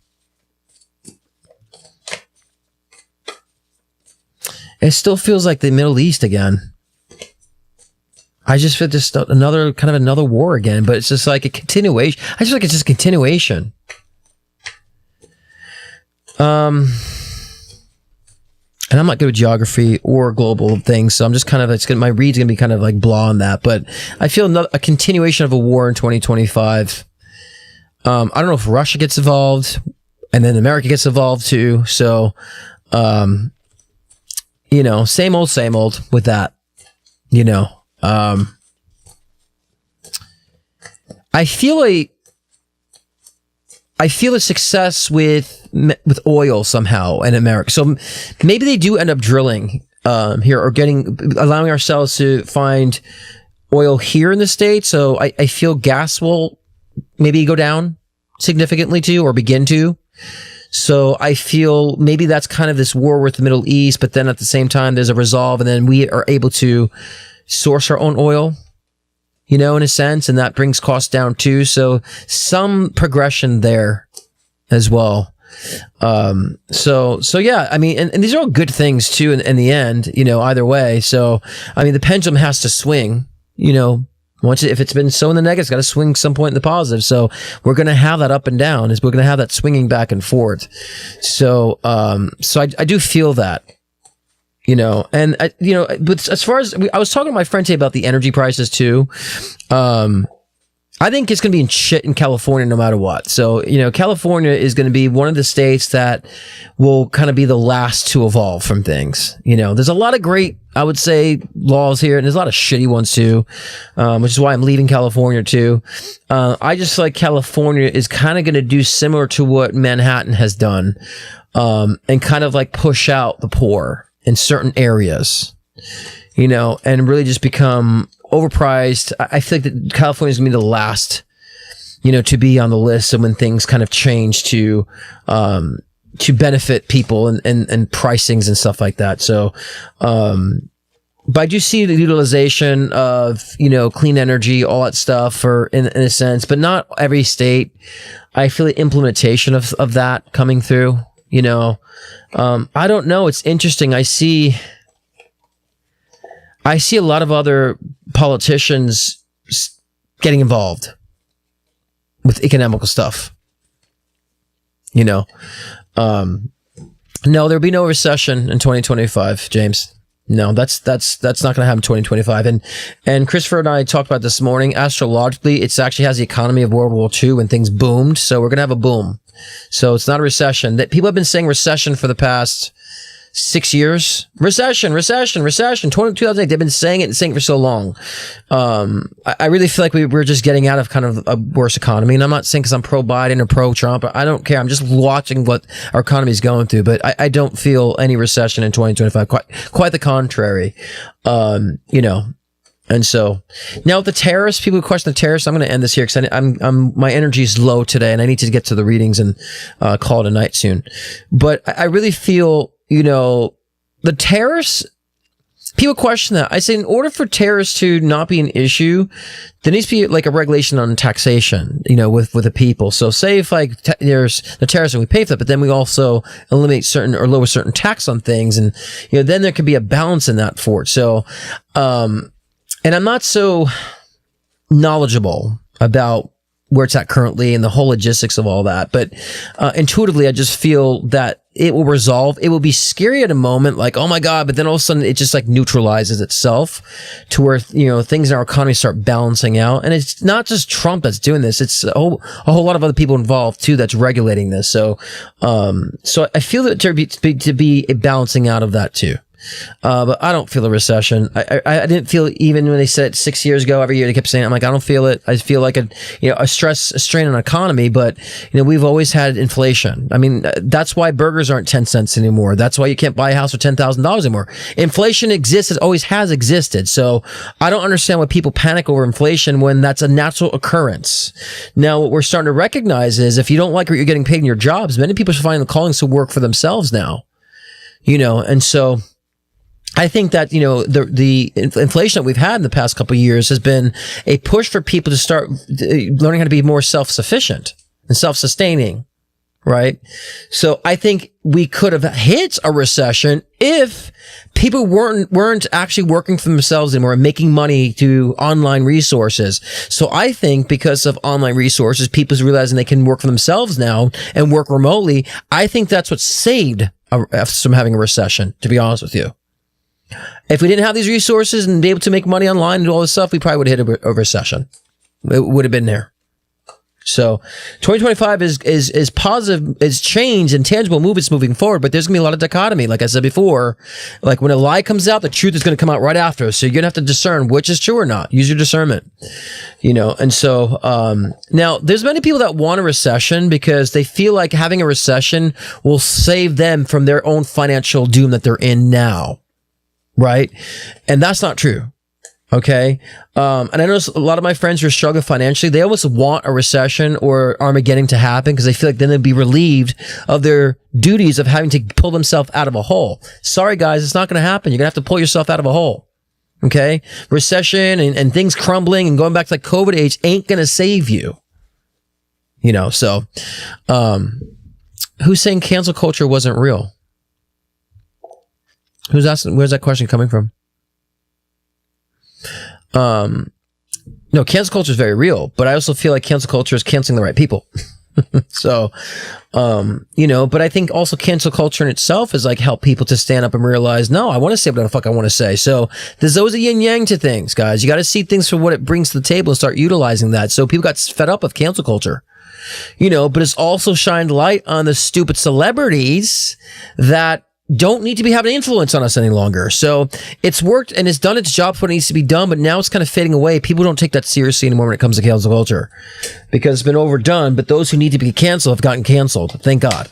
It still feels like the Middle East again. I just feel just another war again, but it's just like a continuation. I just feel like it's just a continuation. And I'm not good with geography or global things, so I'm just my read's going to be kind of like blah on that, but I feel a continuation of a war in 2025. I don't know if Russia gets involved and then America gets involved too. So, same old with that, I feel a success with oil somehow in America. So maybe they do end up drilling, here, or allowing ourselves to find oil here in the States. So I feel gas will maybe go down significantly too, or begin to. So I feel maybe that's kind of this war with the Middle East, but then at the same time, there's a resolve, and then we are able to source our own oil, in a sense, and that brings costs down too. So some progression there as well. So yeah, I mean, and these are all good things too in the end, either way. So, I mean, the pendulum has to swing, if it's been so in the negative, it's got to swing some point in the positive. So we're going to have that up and down, we're going to have that swinging back and forth. So I do feel that, and but as far as I was talking to my friend today about the energy prices too. I think it's going to be in shit in California no matter what. So, California is going to be one of the states that will kind of be the last to evolve from things. There's a lot of great, I would say, laws here, and there's a lot of shitty ones too, which is why I'm leaving California too. I just feel like California is kind of going to do similar to what Manhattan has done, and kind of like push out the poor in certain areas, and really just become overpriced. I feel like that California is going to be the last, to be on the list. And when things kind of change to benefit people and pricings and stuff like that. So, but I do see the utilization of, clean energy, all that stuff in a sense, but not every state. I feel the implementation of that coming through, I don't know. It's interesting. I see a lot of other politicians getting involved with economical stuff. No, there'll be no recession in 2025, James. No, that's not going to happen in 2025. And Christopher and I talked about this morning. Astrologically, it actually has the economy of World War II when things boomed. So we're going to have a boom. So it's not a recession. That people have been saying recession for the past 6 years. Recession, 2008. They've been saying it for so long. I really feel like we're just getting out of kind of a worse economy. And I'm not saying because I'm pro Biden or pro Trump. I don't care. I'm just watching what our economy is going through. But I don't feel any recession in 2025. Quite the contrary. And so now with the tariffs, people who question the tariffs, I'm going to end this here because I'm my energy is low today and I need to get to the readings and call it a night soon. But I really feel, the tariffs, people question that. I say in order for tariffs to not be an issue, there needs to be like a regulation on taxation, with the people. So say if like there's the tariffs and we pay for that, but then we also eliminate certain or lower certain tax on things, and then there could be a balance in that for it. So, and I'm not so knowledgeable about where it's at currently and the whole logistics of all that. But intuitively, I just feel that it will resolve. It will be scary at a moment, like, oh my God, but then all of a sudden it just like neutralizes itself to where, things in our economy start balancing out. And it's not just Trump that's doing this. It's a whole lot of other people involved too that's regulating this. So I feel that to be a balancing out of that too. But I don't feel a recession. I didn't feel it even when they said it 6 years ago. Every year they kept saying, I'm like, I don't feel it. I feel like a strain on the economy, but we've always had inflation. I mean, that's why burgers aren't 10 cents anymore. That's why you can't buy a house for $10,000 anymore. Inflation exists. It always has existed. So I don't understand why people panic over inflation when that's a natural occurrence. Now, what we're starting to recognize is if you don't like what you're getting paid in your jobs, many people are finding the callings to work for themselves now, and so I think that, the inflation that we've had in the past couple of years has been a push for people to start learning how to be more self-sufficient and self-sustaining, right? So I think we could have hit a recession if people weren't actually working for themselves anymore and making money through online resources. So I think because of online resources, people realizing they can work for themselves now and work remotely. I think that's what saved us from having a recession, to be honest with you. If we didn't have these resources and be able to make money online and do all this stuff, we probably would have hit a recession. It would have been there. So 2025 is positive, is change and tangible movements moving forward, but there's going to be a lot of dichotomy. Like I said before, like when a lie comes out, the truth is going to come out right after. So you're going to have to discern which is true or not. Use your discernment, and so, now there's many people that want a recession because they feel like having a recession will save them from their own financial doom that they're in now. Right. And that's not true. Okay. And I know a lot of my friends who are struggling financially, they almost want a recession or Armageddon to happen because they feel like then they'll be relieved of their duties of having to pull themselves out of a hole. Sorry, guys, it's not going to happen. You're going to have to pull yourself out of a hole. Okay. Recession and things crumbling and going back to like COVID age ain't going to save you. So, who's saying cancel culture wasn't real? Who's asking? Where's that question coming from? No, cancel culture is very real, but I also feel like cancel culture is canceling the right people. So, but I think also cancel culture in itself is like help people to stand up and realize, no, I want to say what the fuck I want to say. So there's always a yin yang to things, guys. You got to see things for what it brings to the table and start utilizing that. So people got fed up with cancel culture, but it's also shined light on the stupid celebrities that don't need to be having influence on us any longer. So it's worked and it's done its job for what it needs to be done, but now it's kind of fading away. People don't take that seriously anymore when it comes to cancel culture because it's been overdone, but those who need to be canceled have gotten canceled. Thank God.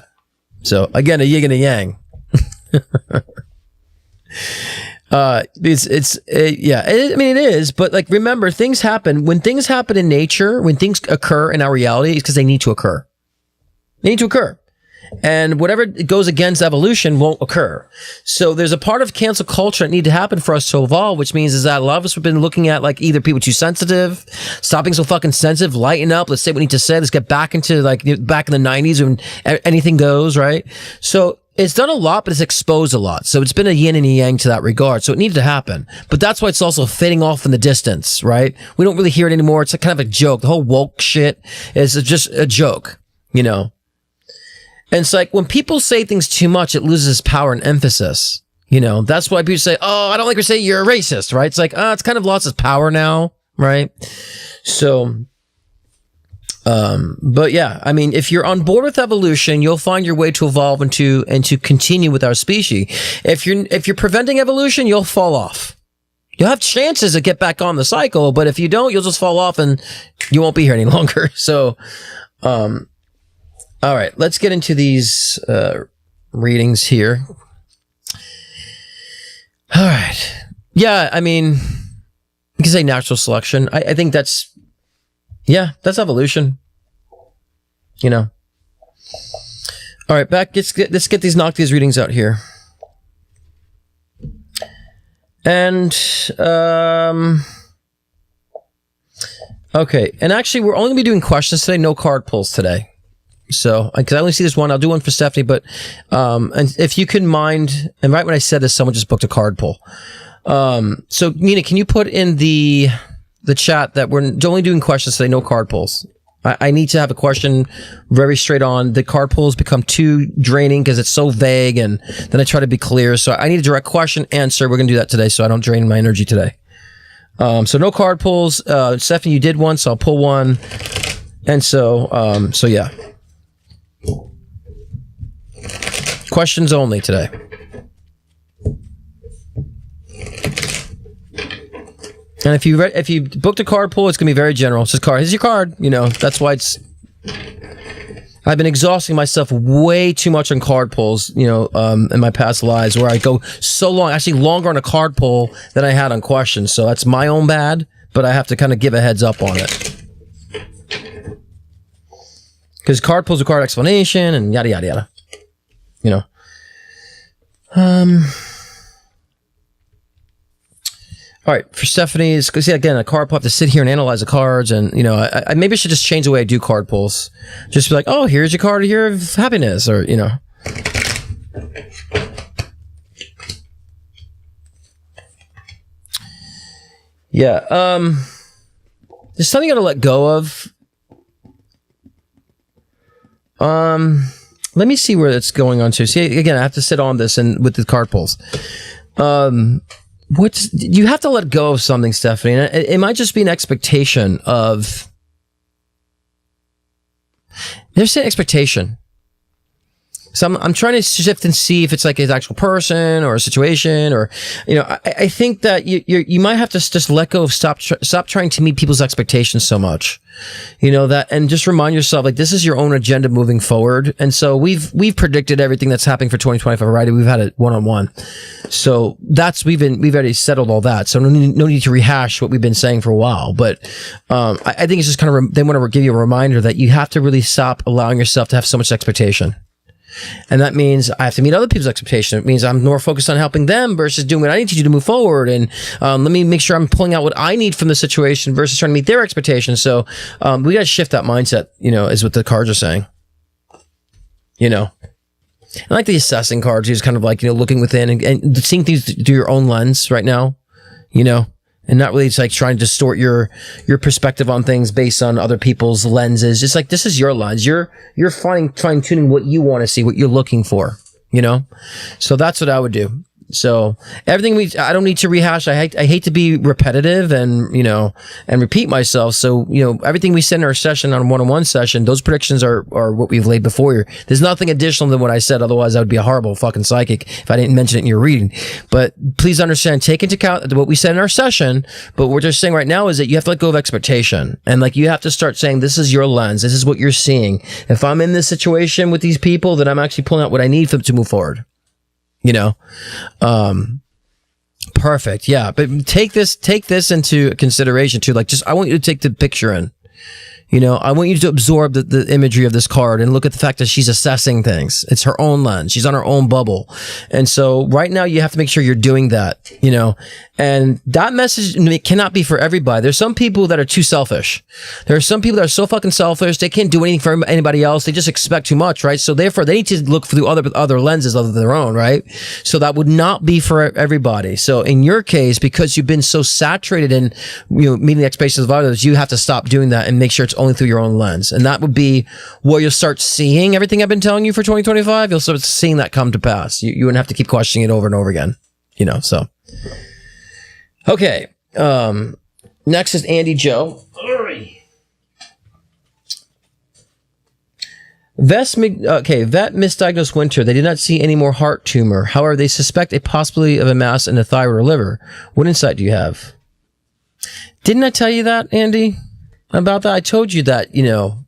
So again, a yin and a yang. It is, but like, remember, things happen. When things happen in nature, when things occur in our reality, it's because they need to occur. They need to occur. And whatever goes against evolution won't occur. So there's a part of cancel culture that need to happen for us to evolve, which means is that a lot of us have been looking at like either people too sensitive, stop being so fucking sensitive, lighten up, let's say what we need to say, let's get back into like back in the 90s when anything goes, right? So it's done a lot, but it's exposed a lot. So it's been a yin and a yang to that regard. So it needed to happen. But that's why it's also fading off in the distance, right? We don't really hear it anymore. It's a kind of a joke. The whole woke shit is just a joke, And it's like when people say things too much, it loses power and emphasis. That's why people say, oh, I don't like to say you're a racist, right? It's like, it's kind of lost its power now, right? So, but yeah, I mean, if you're on board with evolution, you'll find your way to evolve and to continue with our species. If you're preventing evolution, you'll fall off. You'll have chances to get back on the cycle, but if you don't, you'll just fall off and you won't be here any longer. So, all right, let's get into these readings here. All right. Yeah, I mean, You can say natural selection. I think that's evolution. You know. All right, back. Let's get knock these readings out here. And okay, and actually, we're only gonna be doing questions today. No card pulls today. So, because I only see this one, I'll do one for Stephanie. But and if you can mind, and right when I said this, someone just booked a card pull. So Nina, can you put in the chat that we're only doing questions today, no card pulls? I need to have a question very straight on. The card pulls become too draining because it's so vague, and then I try to be clear. So I need a direct question answer. We're going to do that today so I don't drain my energy today. So no card pulls. Stephanie, you did one, so I'll pull one. And so yeah. Questions only today. And if you booked a card pull, it's gonna be very general. It's just card. Here's your card. You know, that's why it's. I've been exhausting myself way too much on card pulls. You know, in my past lives, where I go so long, actually longer on a card pull than I had on questions. So that's my own bad, but I have to kind of give a heads up on it. Because card pulls require explanation and yada yada yada. You know. All right, for Stephanie, because again, a card pull, I have to sit here and analyze the cards, and you know, I maybe I should just change the way I do card pulls. Just be like, oh, here's your card here of happiness, or you know. Yeah, there's something I gotta let go of. Let me see where it's going on to. See, again, I have to sit on this and with the card pulls. You have to let go of something, Stephanie. And it might just be an expectation of. There's an expectation. So I'm trying to shift and see if it's like an actual person or a situation, or you know, I think that you might have to just let go of stop trying to meet people's expectations so much, you know, that, and just remind yourself like this is your own agenda moving forward. And so we've predicted everything that's happening for 2025 already. We've had it one-on-one, so we've already settled all that. So no need to rehash what we've been saying for a while. But I think it's just kind of they want to give you a reminder that you have to really stop allowing yourself to have so much expectation. And that means I have to meet other people's expectations. It means I'm more focused on helping them versus doing what I need to do to move forward. And let me make sure I'm pulling out what I need from the situation versus trying to meet their expectations. So we got to shift that mindset, you know, is what the cards are saying. You know, I like the assessing cards. Just kind of like, you know, looking within and seeing things through your own lens right now, you know. And not really just like trying to distort your perspective on things based on other people's lenses. It's like, this is your lens. You're fine tuning what you want to see, what you're looking for, you know? So that's what I would do. So everything I don't need to rehash. I hate to be repetitive and, you know, and repeat myself. So, you know, everything we said in our session on a one-on-one session, those predictions are what we've laid before you. There's nothing additional than what I said. Otherwise I would be a horrible fucking psychic if I didn't mention it in your reading. But please understand, take into account what we said in our session. But what we're just saying right now is that you have to let go of expectation. And like, you have to start saying, this is your lens. This is what you're seeing. If I'm in this situation with these people, then I'm actually pulling out what I need for them to move forward. You know, perfect. Yeah. But take this into consideration too. Like, I want you to take the picture in, you know, I want you to absorb the imagery of this card and look at the fact that she's assessing things. It's her own lens. She's on her own bubble. And so right now you have to make sure you're doing that, you know, and that message cannot be for everybody. There's some people that are too selfish. There are some people that are so fucking selfish. They can't do anything for anybody else. They just expect too much, right? So therefore they need to look through other lenses other than their own, right? So that would not be for everybody. So in your case, because you've been so saturated in, you know, meeting the expectations of others, you have to stop doing that and make sure it's only through your own lens. And that would be where you'll start seeing everything I've been telling you for 2025. You'll start seeing that come to pass. You wouldn't have to keep questioning it over and over again, you know, so. Okay. Next is Andy Joe. Vet misdiagnosed Winter. They did not see any more heart tumor. However, they suspect a possibility of a mass in the thyroid or liver. What insight do you have? Didn't I tell you that, Andy? About that? I told you that, you know.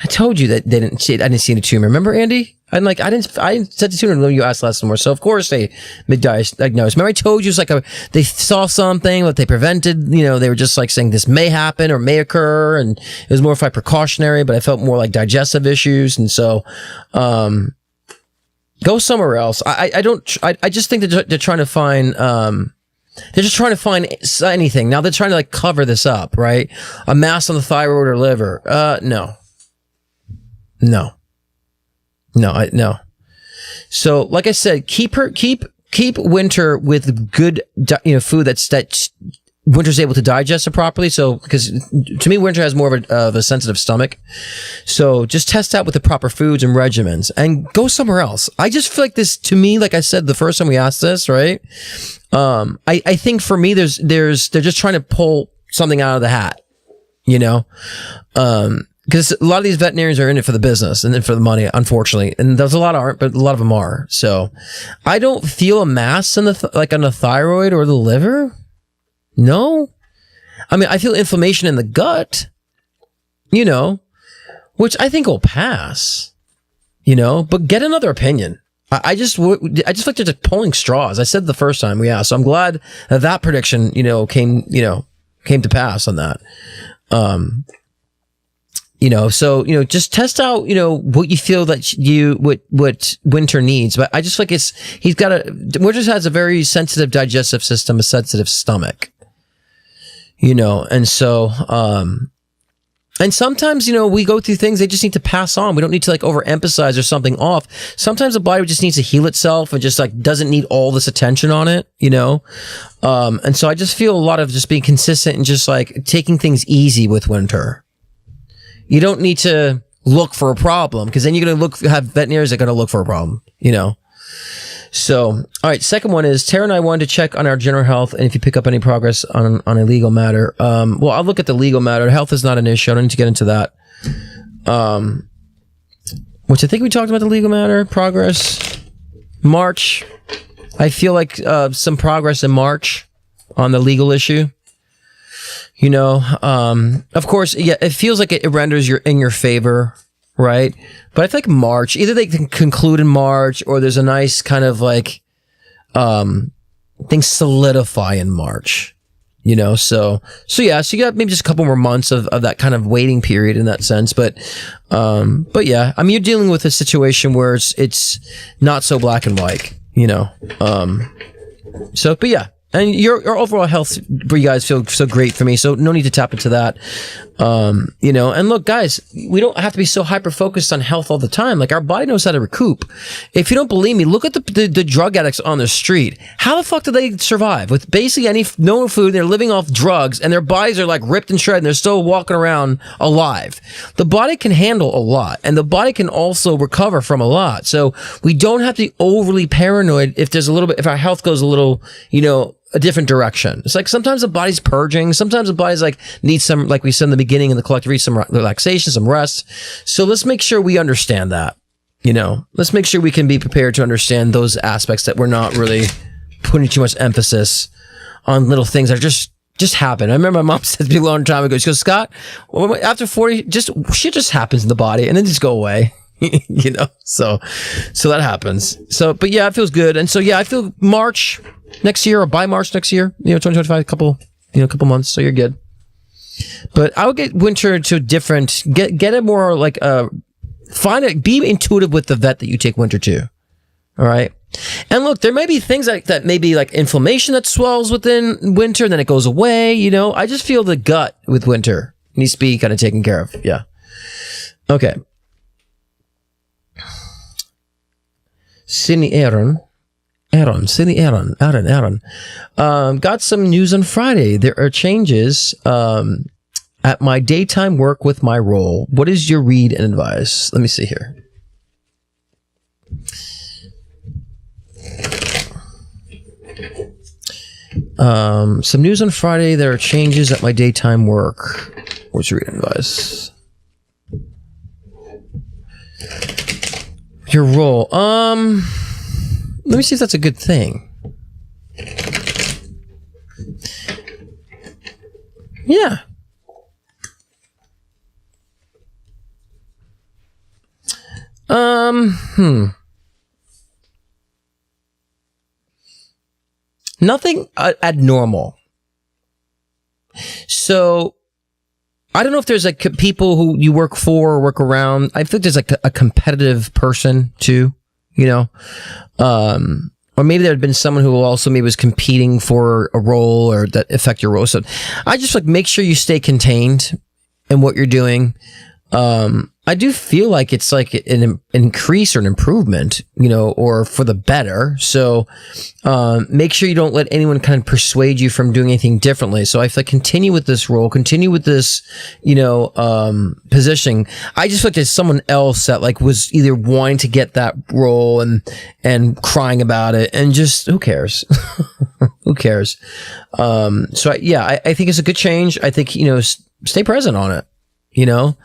I told you that they didn't see it. I didn't see the tumor. Remember, Andy? I didn't set the tumor when you asked last more. So of course they diagnosed. Remember I told you it's like they saw something, but they prevented, they were just like saying this may happen or may occur. And it was more of like precautionary, but I felt more like digestive issues. And so, go somewhere else. I just think that they're trying to find, they're just trying to find anything. Now they're trying to like cover this up, right? A mass on the thyroid or liver. No. So, like I said, keep Winter with good, food that Winter's able to digest it properly. So, because to me, Winter has more of a sensitive stomach. So, just test out with the proper foods and regimens, and go somewhere else. I just feel like this, to me, like I said the first time we asked this, right? I think for me, they're just trying to pull something out of the hat, because a lot of these veterinarians are in it for the business and then for the money, unfortunately. And there's a lot aren't, but a lot of them are. So I don't feel a mass in on the thyroid or the liver. No. I mean, I feel inflammation in the gut, which I think will pass, but get another opinion. I just feel like they're just pulling straws. I said the first time we asked, so I'm glad that prediction, came to pass on that. Just test out, what you feel that what Winter needs. But I just feel like Winter has a very sensitive digestive system, a sensitive stomach, and so, and sometimes, we go through things they just need to pass on. We don't need to like overemphasize or something off. Sometimes the body just needs to heal itself and just like doesn't need all this attention on it, and so I just feel a lot of just being consistent and just like taking things easy with Winter. You don't need to look for a problem, because then you're going to have veterinarians that are going to look for a problem, So, all right. Second one is Tara and I wanted to check on our general health and if you pick up any progress on a legal matter. Well, I'll look at the legal matter. Health is not an issue. I don't need to get into that. Which I think we talked about the legal matter progress. March. I feel like, some progress in March on the legal issue. Of course, yeah, it feels like it renders in your favor, right? But I feel like March, either they can conclude in March or there's a nice kind of like, things solidify in March, so yeah, so you got maybe just a couple more months of that kind of waiting period in that sense. But yeah, I mean, you're dealing with a situation where it's not so black and white, but yeah. And your overall health for you guys feel so great for me, so no need to tap into that. And look, guys, we don't have to be so hyper focused on health all the time. Like, our body knows how to recoup. If you don't believe me, look at the drug addicts on the street. How the fuck do they survive with basically no food? They're living off drugs, and their bodies are like ripped and shredded, and they're still walking around alive. The body can handle a lot, and the body can also recover from a lot. So we don't have to be overly paranoid if our health goes a little, a different direction. It's like sometimes the body's purging. Sometimes the body's like needs some, like we said in the beginning in the collective read, some relaxation, some rest. So let's make sure we understand that, let's make sure we can be prepared to understand those aspects, that we're not really putting too much emphasis on little things that just happen. I remember my mom said to me a long time ago, she goes, Scott, after 40, shit just happens in the body and then just go away. So that happens. So, but yeah, it feels good. And so, yeah, I feel March next year, or by March next year, 2025, a couple months. So you're good. But I would get Winter to get it more like, be intuitive with the vet that you take Winter to. All right. And look, there may be things that may be like inflammation that swells within Winter, and then it goes away. I just feel the gut with Winter needs to be kind of taken care of. Yeah. Okay. Sydney Aaron. Got some news on Friday. There are changes at my daytime work with my role. What is your read and advice? Let me see here. Some news on Friday. There are changes at my daytime work. What's your read and advice? Your role. Let me see if that's a good thing. Yeah. Nothing abnormal. So I don't know if there's like people who you work for or work around. I think there's like a competitive person too, you know, or maybe there had been someone who also maybe was competing for a role or that affect your role. So I just like make sure you stay contained in what you're doing. I do feel like it's like an increase or an improvement, you know, or for the better. So, make sure you don't let anyone kind of persuade you from doing anything differently. So if I continue with this role, continue with this, you know, positioning, I just feel like there's someone else that like was either wanting to get that role and crying about it and just, who cares? Who cares? So I think it's a good change. I think, you know, stay present on it, you know?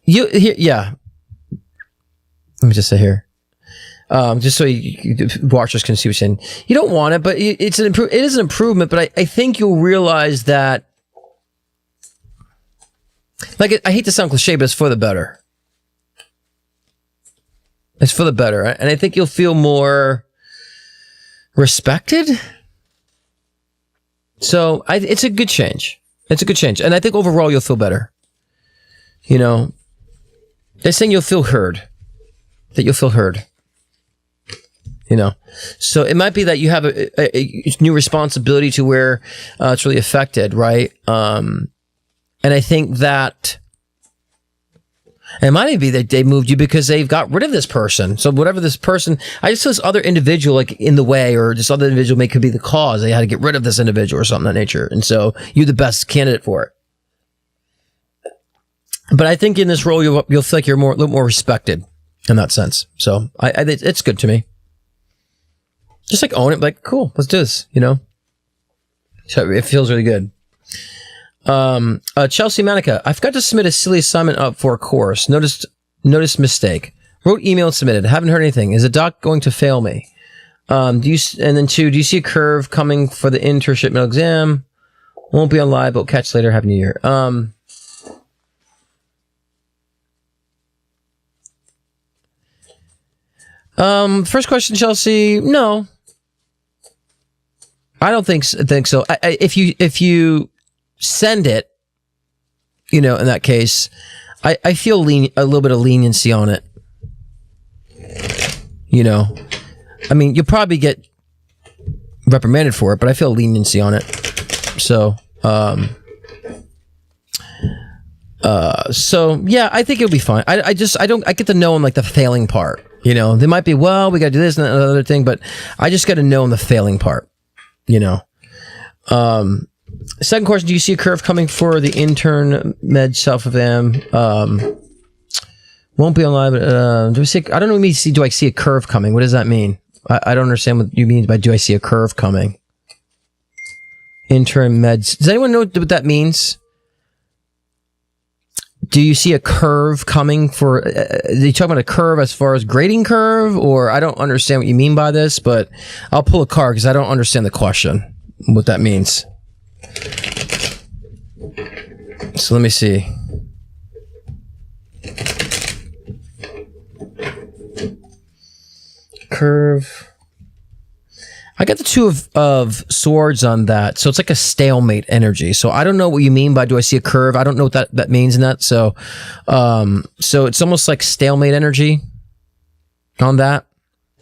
Yeah. Let me just say here, just so watchers can see what you're saying. You don't want it, but it is an improvement. But I think you'll realize that, like, I hate to sound cliche, but it's for the better. It's for the better, and I think you'll feel more respected. So it's a good change. It's a good change, and I think overall you'll feel better. You know, they're saying you'll feel heard. That you'll feel heard. You know, so it might be that you have a new responsibility to where it's really affected, right? And I think that it might even be that they moved you because they've got rid of this person. So whatever this person, I just saw this other individual like in the way, or this other individual could be the cause. They had to get rid of this individual or something of that nature, and so you're the best candidate for it. But I think in this role, you'll feel like you're a little more respected in that sense. So it's good to me. Just like own it, like, cool, let's do this, you know? So it feels really good. Chelsea Manica, I forgot to submit a silly assignment up for a course. Noticed mistake. Wrote email and submitted. Haven't heard anything. Is the doc going to fail me? And then 2, do you see a curve coming for the internship middle exam? Won't be on live, but we'll catch later. Happy New Year. First question, Chelsea. No, I don't think so. If you send it, you know, in that case, I feel a little bit of leniency on it. You know, I mean, you'll probably get reprimanded for it, but I feel leniency on it. So, yeah, I think it'll be fine. I get to know on like the failing part. You know, they might be, well, we got to do this and that other thing, but I just got to know on the failing part, you know. Second question, do you see a curve coming for the intern med self-exam? Won't be on live. Do I see? I don't know. Do I see a curve coming? What does that mean? I don't understand what you mean by do I see a curve coming? Intern meds. Does anyone know what that means? Do you see a curve coming for, are you talking about a curve as far as grading curve? Or I don't understand what you mean by this, but I'll pull a card because I don't understand the question, what that means. So let me see. Curve. I got the 2 of swords on that. So it's like a stalemate energy. So I don't know what you mean by do I see a curve? I don't know what that means in that. So so it's almost like stalemate energy on that.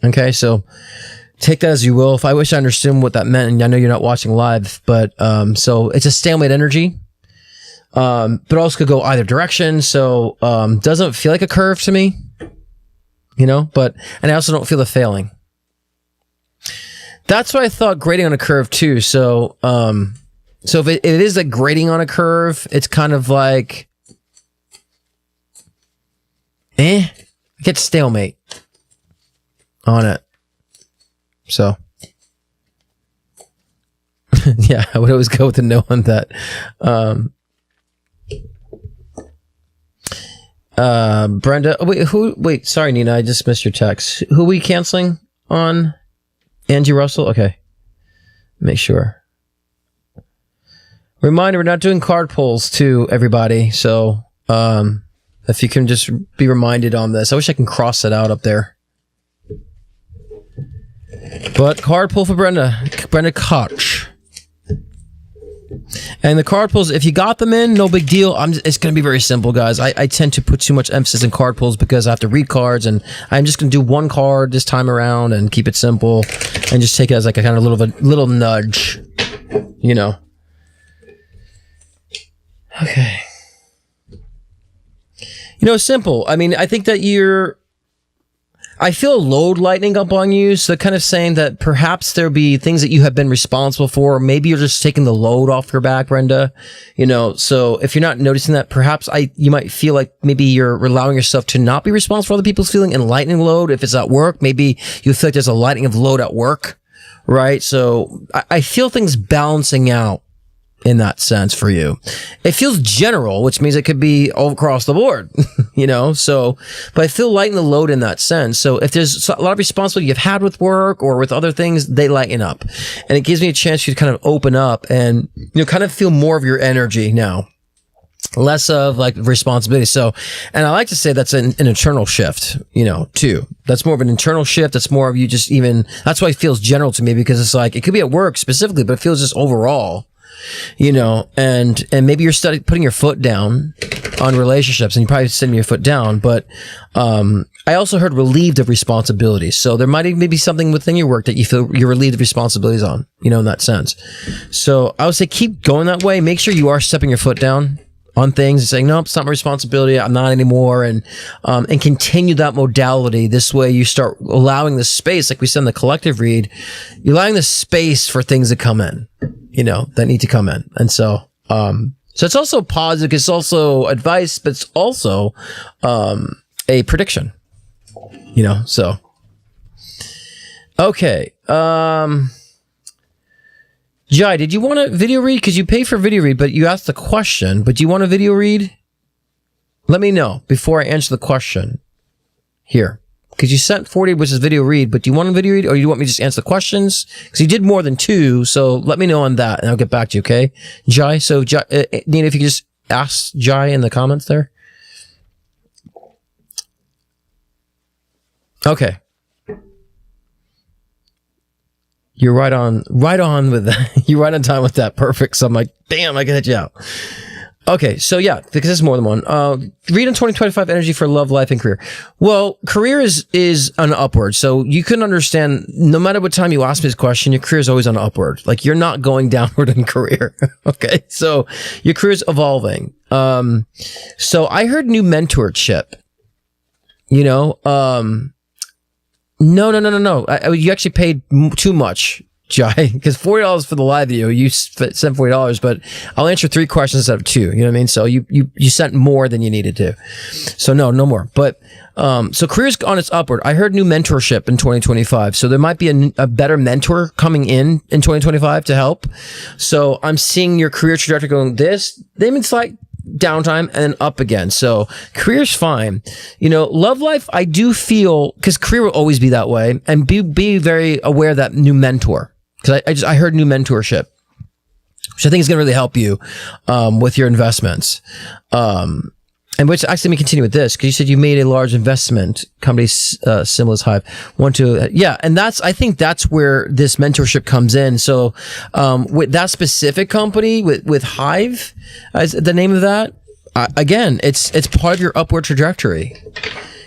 Okay, so take that as you will. If I wish I understood what that meant, and I know you're not watching live, but so it's a stalemate energy. But also could go either direction. So doesn't feel like a curve to me. You know, and I also don't feel the failing. That's what I thought grading on a curve too. So, so if it is like grading on a curve, it's kind of like, I get stalemate on it. So, yeah, I would always go with the no on that. Brenda, wait, sorry, Nina, I just missed your text. Who are we canceling on? Angie Russell? Okay. Make sure. Reminder, we're not doing card pulls too, everybody. So, If you can just be reminded on this. I wish I can cross it out up there. But card pull for Brenda Koch. And the card pulls, if you got them in, no big deal. It's going to be very simple, guys. I tend to put too much emphasis in card pulls because I have to read cards, and I'm just going to do one card this time around and keep it simple and just take it as like a kind of little nudge, you know. Okay. You know, simple. I mean, I think that I feel a load lightening up on you, so kind of saying that perhaps there'll be things that you have been responsible for. Maybe you're just taking the load off your back, Brenda. You know, so if you're not noticing that, perhaps you might feel like maybe you're allowing yourself to not be responsible for other people's feeling and lightening load. If it's at work, maybe you feel like there's a lightening of load at work, right? So I feel things balancing out in that sense for you. It feels general, which means it could be all across the board, you know, so, but I feel lighten the load in that sense. So if there's a lot of responsibility you've had with work or with other things, they lighten up, and it gives me a chance to kind of open up and, you know, kind of feel more of your energy now, less of like responsibility. So, and I like to say that's an internal shift, you know, too. That's more of an internal shift. That's more of you just even, that's why it feels general to me, because it's like, it could be at work specifically, but it feels just overall. You know, and maybe you're putting your foot down on relationships, and you're probably sitting your foot down, but, I also heard relieved of responsibilities. So there might even be something within your work that you feel you're relieved of responsibilities on, you know, in that sense. So I would say keep going that way. Make sure you are stepping your foot down on things and saying, nope, it's not my responsibility. I'm not anymore. And continue that modality. This way you start allowing the space, like we said in the collective read, you're allowing the space for things to come in, you know, that need to come in. And so it's also positive. It's also advice, but it's also, a prediction, you know, so. Okay. Jai, did you want a video read? Because you pay for video read, but you asked the question. But do you want a video read? Let me know before I answer the question here. Because you sent 40, which is video read, but do you want a video read, or do you want me to just answer the questions? Because you did more than 2, so let me know on that, and I'll get back to you, okay? Jai, so Jai, Nina, if you could just ask Jai in the comments there. Okay. You're right on with that. You're right on time with that. Perfect. So I'm like, damn, I can hit you out. Okay. So yeah, because there's more than one. Read in 2025 energy for love, life, and career. Well, career is an upward. So you can understand, no matter what time you ask me this question, your career is always on upward. Like you're not going downward in career. Okay. So your career is evolving. So I heard new mentorship, you know, No. You actually paid too much, Jai, because $40 for the live video. You sent $40, but I'll answer 3 questions instead of 2. You know what I mean? So you sent more than you needed to. So no more. But, so career's on its upward. I heard new mentorship in 2025. So there might be a better mentor coming in 2025 to help. So I'm seeing your career trajectory going then it's like downtime and then up again. So career's fine. You know, love life, I do feel, because career will always be that way, and be very aware of that new mentor. Because I heard new mentorship, which I think is going to really help you with your investments. And which actually, let me continue with this, because you said you made a large investment company similar as Hive. And I think that's where this mentorship comes in. So with that specific company, with Hive as the name of that, again, it's part of your upward trajectory.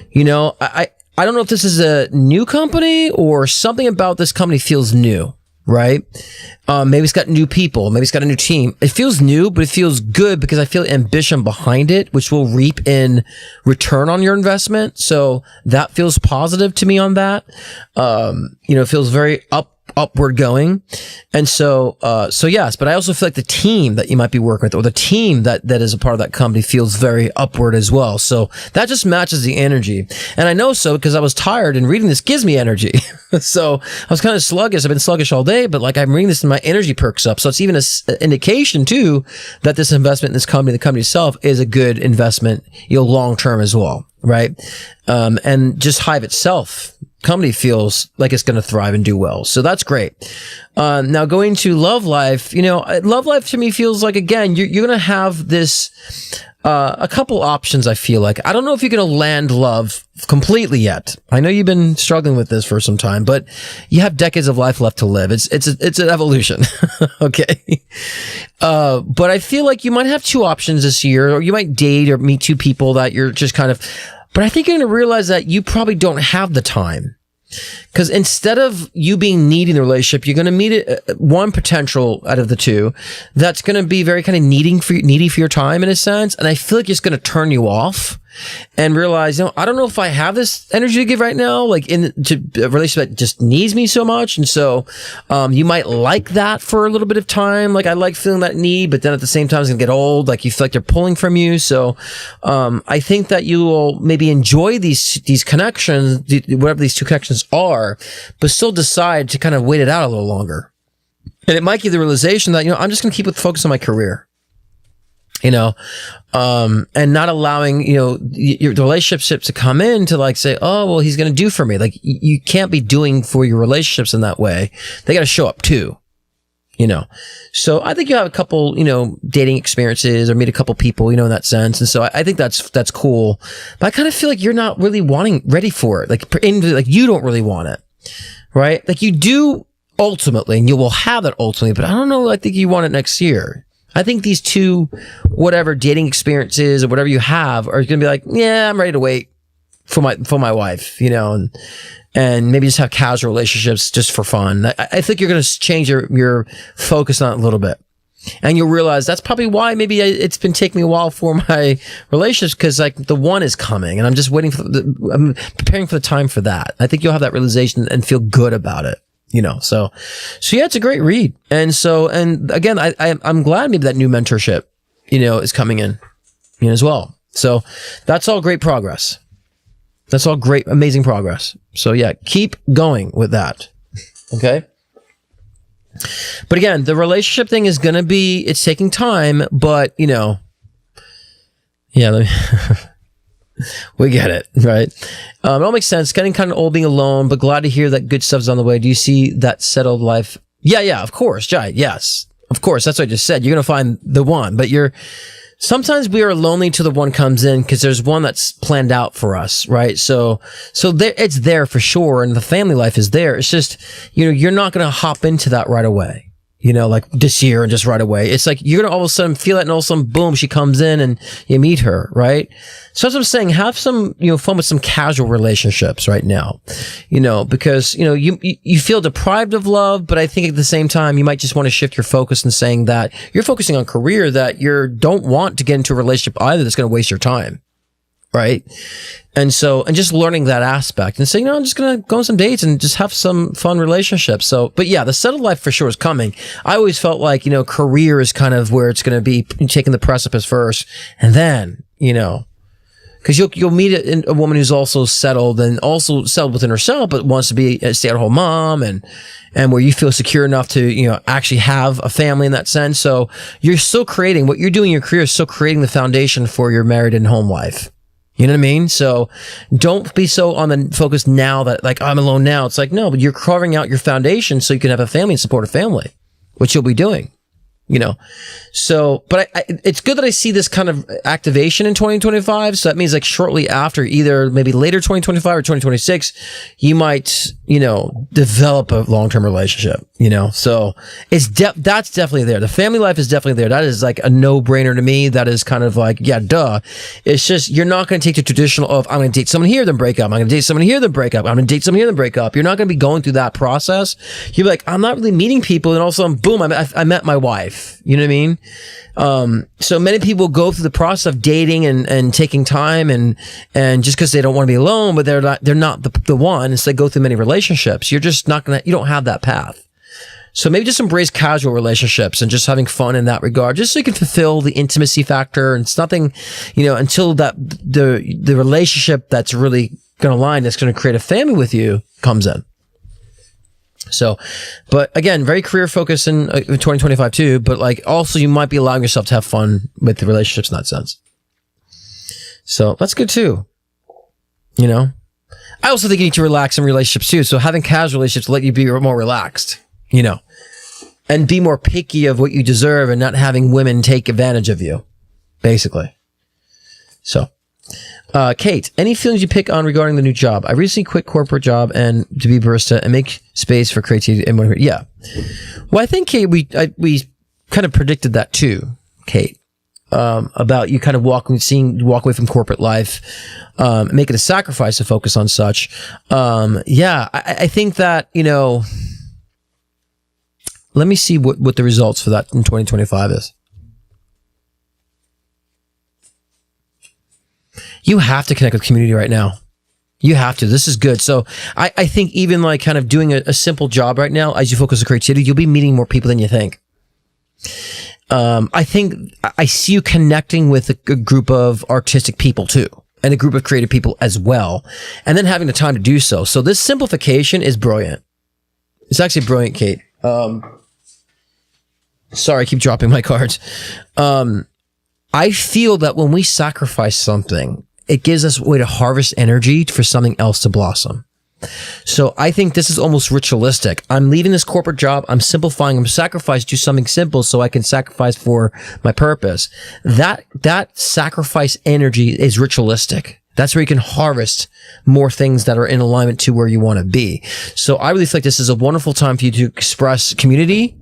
You know, I don't know if this is a new company or something about this company feels new. Right? Maybe it's got new people. Maybe it's got a new team. It feels new, but it feels good because I feel ambition behind it, which will reap in return on your investment. So that feels positive to me on that. You know, it feels very upward going. And so yes, but I also feel like the team that you might be working with, or the team that is a part of that company, feels very upward as well. So that just matches the energy. And I know so because I was tired, and reading this gives me energy. So I was kind of sluggish. I've been sluggish all day, but like I'm reading this and my energy perks up. So it's even an indication too that this investment in this company, the company itself, is a good investment, you know, long term as well. Right. And just Hive itself company feels like it's going to thrive and do well. So that's great. Now going to love life, love life to me feels like, again, you're going to have this, a couple options. I feel like, I don't know if you're going to land love completely yet. I know you've been struggling with this for some time, but you have decades of life left to live. It's an evolution. Okay. But I feel like you might have two options this year, or you might date or meet two people that you're just kind of, but I think you're going to realize that you probably don't have the time. Because instead of you being needy in the relationship, you're going to meet one potential out of the two that's going to be very kind of needy for your time in a sense. And I feel like it's going to turn you off and realize, I don't know if I have this energy to give right now, like to a relationship that just needs me so much. And so, you might like that for a little bit of time. Like I like feeling that need, but then at the same time, it's going to get old. Like you feel like they're pulling from you. So, I think that you will maybe enjoy these connections, whatever these two connections are, but still decide to kind of wait it out a little longer. And it might give the realization that, I'm just going to keep it focused on my career. And not allowing, the relationships to come in to like say, oh, well, he's going to do for me. Like you can't be doing for your relationships in that way. They got to show up too, So I think you have a couple, dating experiences or meet a couple people, in that sense. And so I think that's cool. But I kind of feel like you're not really ready for it. Like you don't really want it, right? Like you do ultimately, and you will have it ultimately, but I don't know. I think you want it next year. I think these two, whatever dating experiences or whatever you have are going to be like, yeah, I'm ready to wait for my wife, and maybe just have casual relationships just for fun. I think you're going to change your focus on it a little bit. And you'll realize that's probably why maybe it's been taking me a while for my relationships, because like the one is coming and I'm just waiting I'm preparing for the time for that. I think you'll have that realization and feel good about it. So yeah, it's a great read. And again, I'm glad maybe that new mentorship, is coming in, as well. So that's all great progress. That's all great, amazing progress. So yeah, keep going with that. Okay. But again, the relationship thing is going to it's taking time, but yeah, we get it, right? It all makes sense. Getting kind of old being alone, but glad to hear that good stuff's on the way. Do you see that settled life? Yeah, of course, Jai. Yes, of course. That's what I just said. You're going to find the one, but sometimes we are lonely till the one comes in because there's one that's planned out for us, right? So it's there for sure. And the family life is there. It's just, you're not going to hop into that right away. Like this year and just right away. It's like you're going to all of a sudden feel it and all of a sudden, boom, she comes in and you meet her, right? So as I'm saying, have some, fun with some casual relationships right now, because, you feel deprived of love, but I think at the same time, you might just want to shift your focus and saying that you're focusing on career, that you don't want to get into a relationship either that's going to waste your time. Right. And just learning that aspect and saying, I'm just going to go on some dates and just have some fun relationships. So, but yeah, the settled life for sure is coming. I always felt like, career is kind of where it's going to be taking the precipice first. And then, cause you'll meet a woman who's also settled and also settled within herself, but wants to be a stay-at-home mom and where you feel secure enough to, actually have a family in that sense. So you're still creating what you're doing in your career is still creating the foundation for your married and home life. You know what I mean? So don't be so on the focus now that like, I'm alone now. It's like, no, but you're carving out your foundation so you can have a family and support a family, which you'll be doing. So, but it's good that I see this kind of activation in 2025. So that means like shortly after, either maybe later 2025 or 2026, you might, develop a long-term relationship, so that's definitely there. The family life is definitely there. That is like a no-brainer to me. That is kind of like, yeah, duh. It's just, you're not going to take the traditional of, I'm going to date someone here, then break up. I'm going to date someone here, then break up. I'm going to date someone here, then break up. You're not going to be going through that process. You're like, I'm not really meeting people. And all of a sudden, boom, I met my wife. You know what I mean? So many people go through the process of dating and taking time and just because they don't want to be alone, but they're not the one. So they go through many relationships. You're just not you don't have that path. So maybe just embrace casual relationships and just having fun in that regard, just so you can fulfill the intimacy factor. And it's nothing, until that the relationship that's really going to align, that's going to create a family with you comes in. So, but again, very career focused in 2025 too, but like also you might be allowing yourself to have fun with the relationships in that sense. So that's good too. I also think you need to relax in relationships too. So having casual relationships let you be more relaxed, you know, and be more picky of what you deserve and not having women take advantage of you, basically. So, Kate, any feelings you pick on regarding the new job? I recently quit corporate job and to be barista and make space for creativity. And yeah. Well, I think, Kate, we kind of predicted that too, Kate. About you kind of walk away from corporate life, making a sacrifice to focus on such. Yeah, I think that, you know, let me see what the results for that in 2025 is. You have to connect with community right now. You have to. This is good. So I think even like kind of doing a simple job right now, as you focus on creativity, you'll be meeting more people than you think. I think I see you connecting with a group of artistic people too, and a group of creative people as well, and then having the time to do so. So this simplification is brilliant. It's actually brilliant, Kate. Sorry, I keep dropping my cards. I feel that when we sacrifice something, it gives us a way to harvest energy for something else to blossom. So I think this is almost ritualistic. I'm leaving this corporate job. I'm simplifying. I'm sacrificing to something simple so I can sacrifice for my purpose. That sacrifice energy is ritualistic. That's where you can harvest more things that are in alignment to where you want to be. So I really feel like this is a wonderful time for you to express community,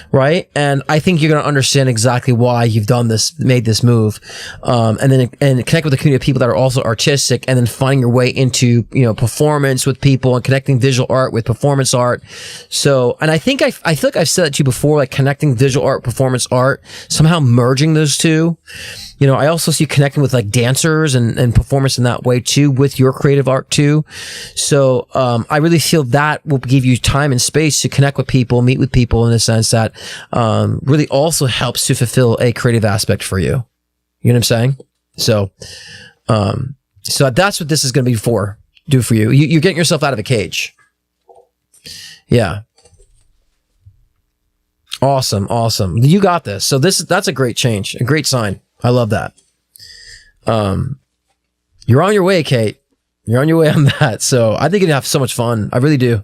right? And I think you're going to understand exactly why you've made this move. And connect with the community of people that are also artistic, and then finding your way into, you know, performance with people and connecting visual art with performance art. So, and I think I feel like I've said that to you before, like connecting visual art, performance art, somehow merging those two. You know, I also see you connecting with like dancers and performance in that way too, with your creative art too. So, I really feel that will give you time and space to connect with people, meet with people in a sense that, really also helps to fulfill a creative aspect for you. You know what I'm saying? So, so that's what this is going to be do for you. You're getting yourself out of a cage. Yeah. Awesome. You got this. So that's a great change, a great sign. I love that. You're on your way, Kate. You're on your way on that. So I think you'd have so much fun. I really do.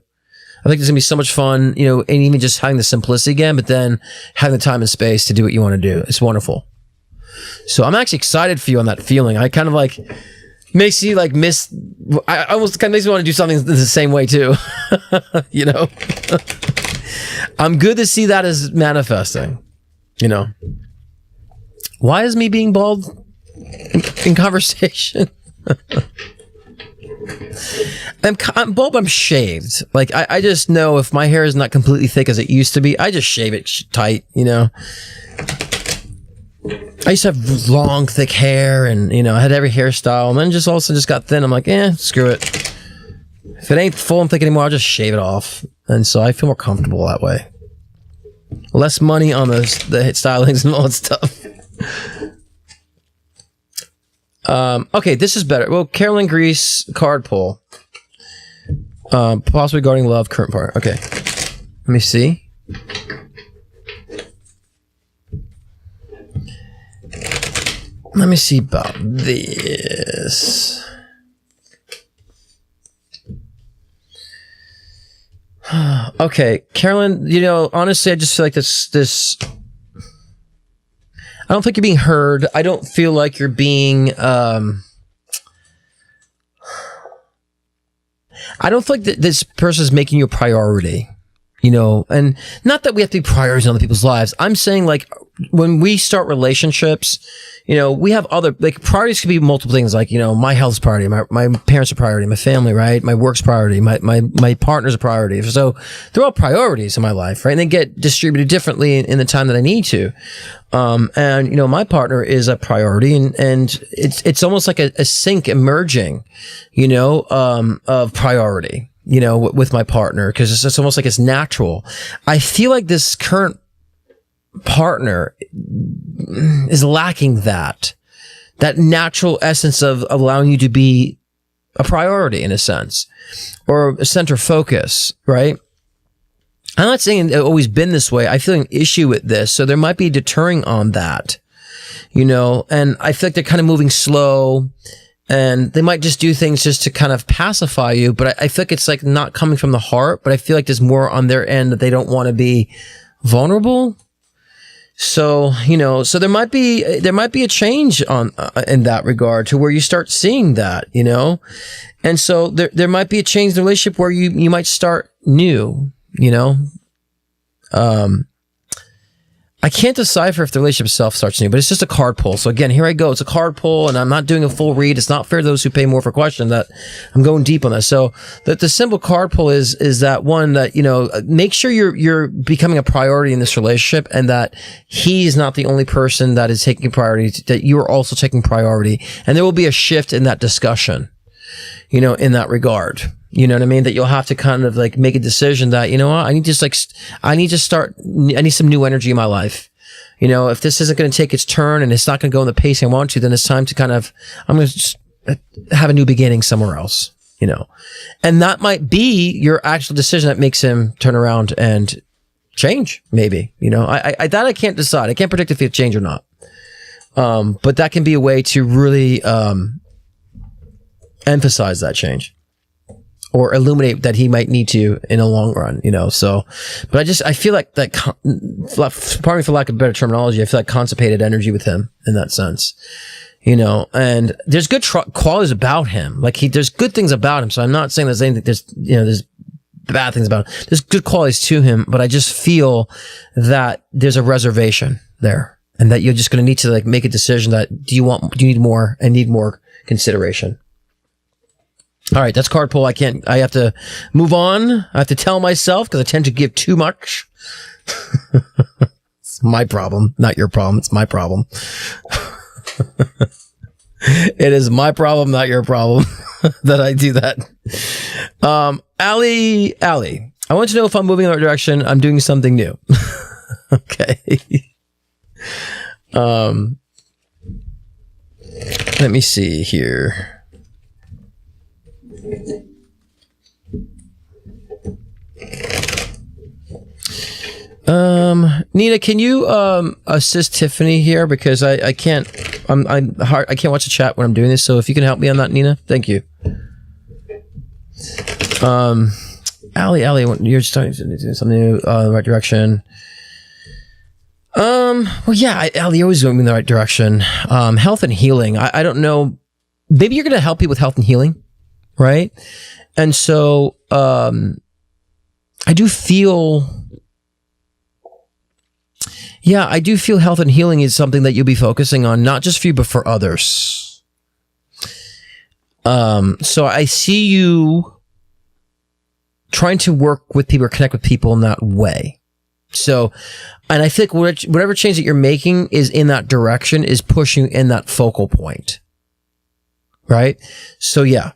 I think there's gonna be so much fun, you know, and even just having the simplicity again, but then having the time and space to do what you want to do. It's wonderful. So I'm actually excited for you on that feeling. I kind of like makes you like I almost kind of makes me want to do something the same way too. You know, I'm good to see that as manifesting, you know. Why is me being bald in conversation? I'm bald, I'm shaved. Like, I just know if my hair is not completely thick as it used to be, I just shave it tight, you know? I used to have long, thick hair and, you know, I had every hairstyle, and then just all of a sudden just got thin. I'm like, screw it. If it ain't full and thick anymore, I'll just shave it off. And so I feel more comfortable that way. Less money on the stylings and all that stuff. Okay, this is better. Well, Carolyn Grease card pull. Possibly regarding love, current partner. Okay. Let me see. Let me see about this. Okay, Carolyn, you know, honestly, I just feel like this I don't think you're being heard. I don't feel like you're being, I don't feel like this person is making you a priority, you know, and not that we have to be priorities in other people's lives. I'm saying, like, when we start relationships, you know, we have other, like, priorities could be multiple things. Like, you know, my health's priority, my parents are priority, my family, right? My work's priority, my partner's a priority. So they're all priorities in my life, right? And they get distributed differently in the time that I need to. And, you know, my partner is a priority, and it's almost like a sync emerging, you know, of priority, you know, with my partner, because it's almost like it's natural. I feel like this current partner is lacking that natural essence of allowing you to be a priority in a sense, or a center focus, right? I'm not saying it's always been this way. I feel an issue with this, so there might be deterring on that, you know, and I feel like they're kind of moving slow, and they might just do things just to kind of pacify you. But I feel like it's like not coming from the heart, but I feel like there's more on their end that they don't want to be vulnerable. So, so there might be a change in that regard to where you start seeing that, and so there might be a change in the relationship where you might start new, I can't decipher if the relationship itself starts new, but it's just a card pull. So again, here I go. It's a card pull, and I'm not doing a full read. It's not fair to those who pay more for question that I'm going deep on this. So the simple card pull is that one that, make sure you're becoming a priority in this relationship, and that he is not the only person that is taking priority, that you are also taking priority. And there will be a shift in that discussion, in that regard. You know what I mean? That you'll have to kind of like make a decision that, what, I need some new energy in my life. If this isn't going to take its turn and it's not going to go in the pace I want to, then it's time to I'm going to just have a new beginning somewhere else, and that might be your actual decision that makes him turn around and change. Maybe, I can't decide. I can't predict if he'll change or not. But that can be a way to really, emphasize that change. Or illuminate that he might need to in the long run, so, but I feel like that, pardon me for lack of better terminology, I feel like constipated energy with him in that sense, and there's good qualities about him. Like there's good things about him. So I'm not saying there's anything, there's bad things about him. There's good qualities to him, but I just feel that there's a reservation there, and that you're just going to need to like make a decision that do you need more and need more consideration. All right, that's card pull. I have to move on. I have to tell myself because I tend to give too much. It's my problem, not your problem. It's my problem. It is my problem, not your problem that I do that. Ali, I want to know if I'm moving in the right direction. I'm doing something new. Okay. Let me see here. Nina, can you assist Tiffany here, because I can't I can't watch the chat when I'm doing this, so if you can help me on that, Nina, thank you. Ali, you're starting to do something new, the right direction. Well, yeah, Ali, you're always going in the right direction. Health and healing. I don't know. Maybe you're going to help people with health and healing, right? And so, I do feel health and healing is something that you'll be focusing on, not just for you, but for others. So I see you trying to work with people or connect with people in that way. So, and I feel like whatever change that you're making is in that direction, is pushing in that focal point. Right? So yeah.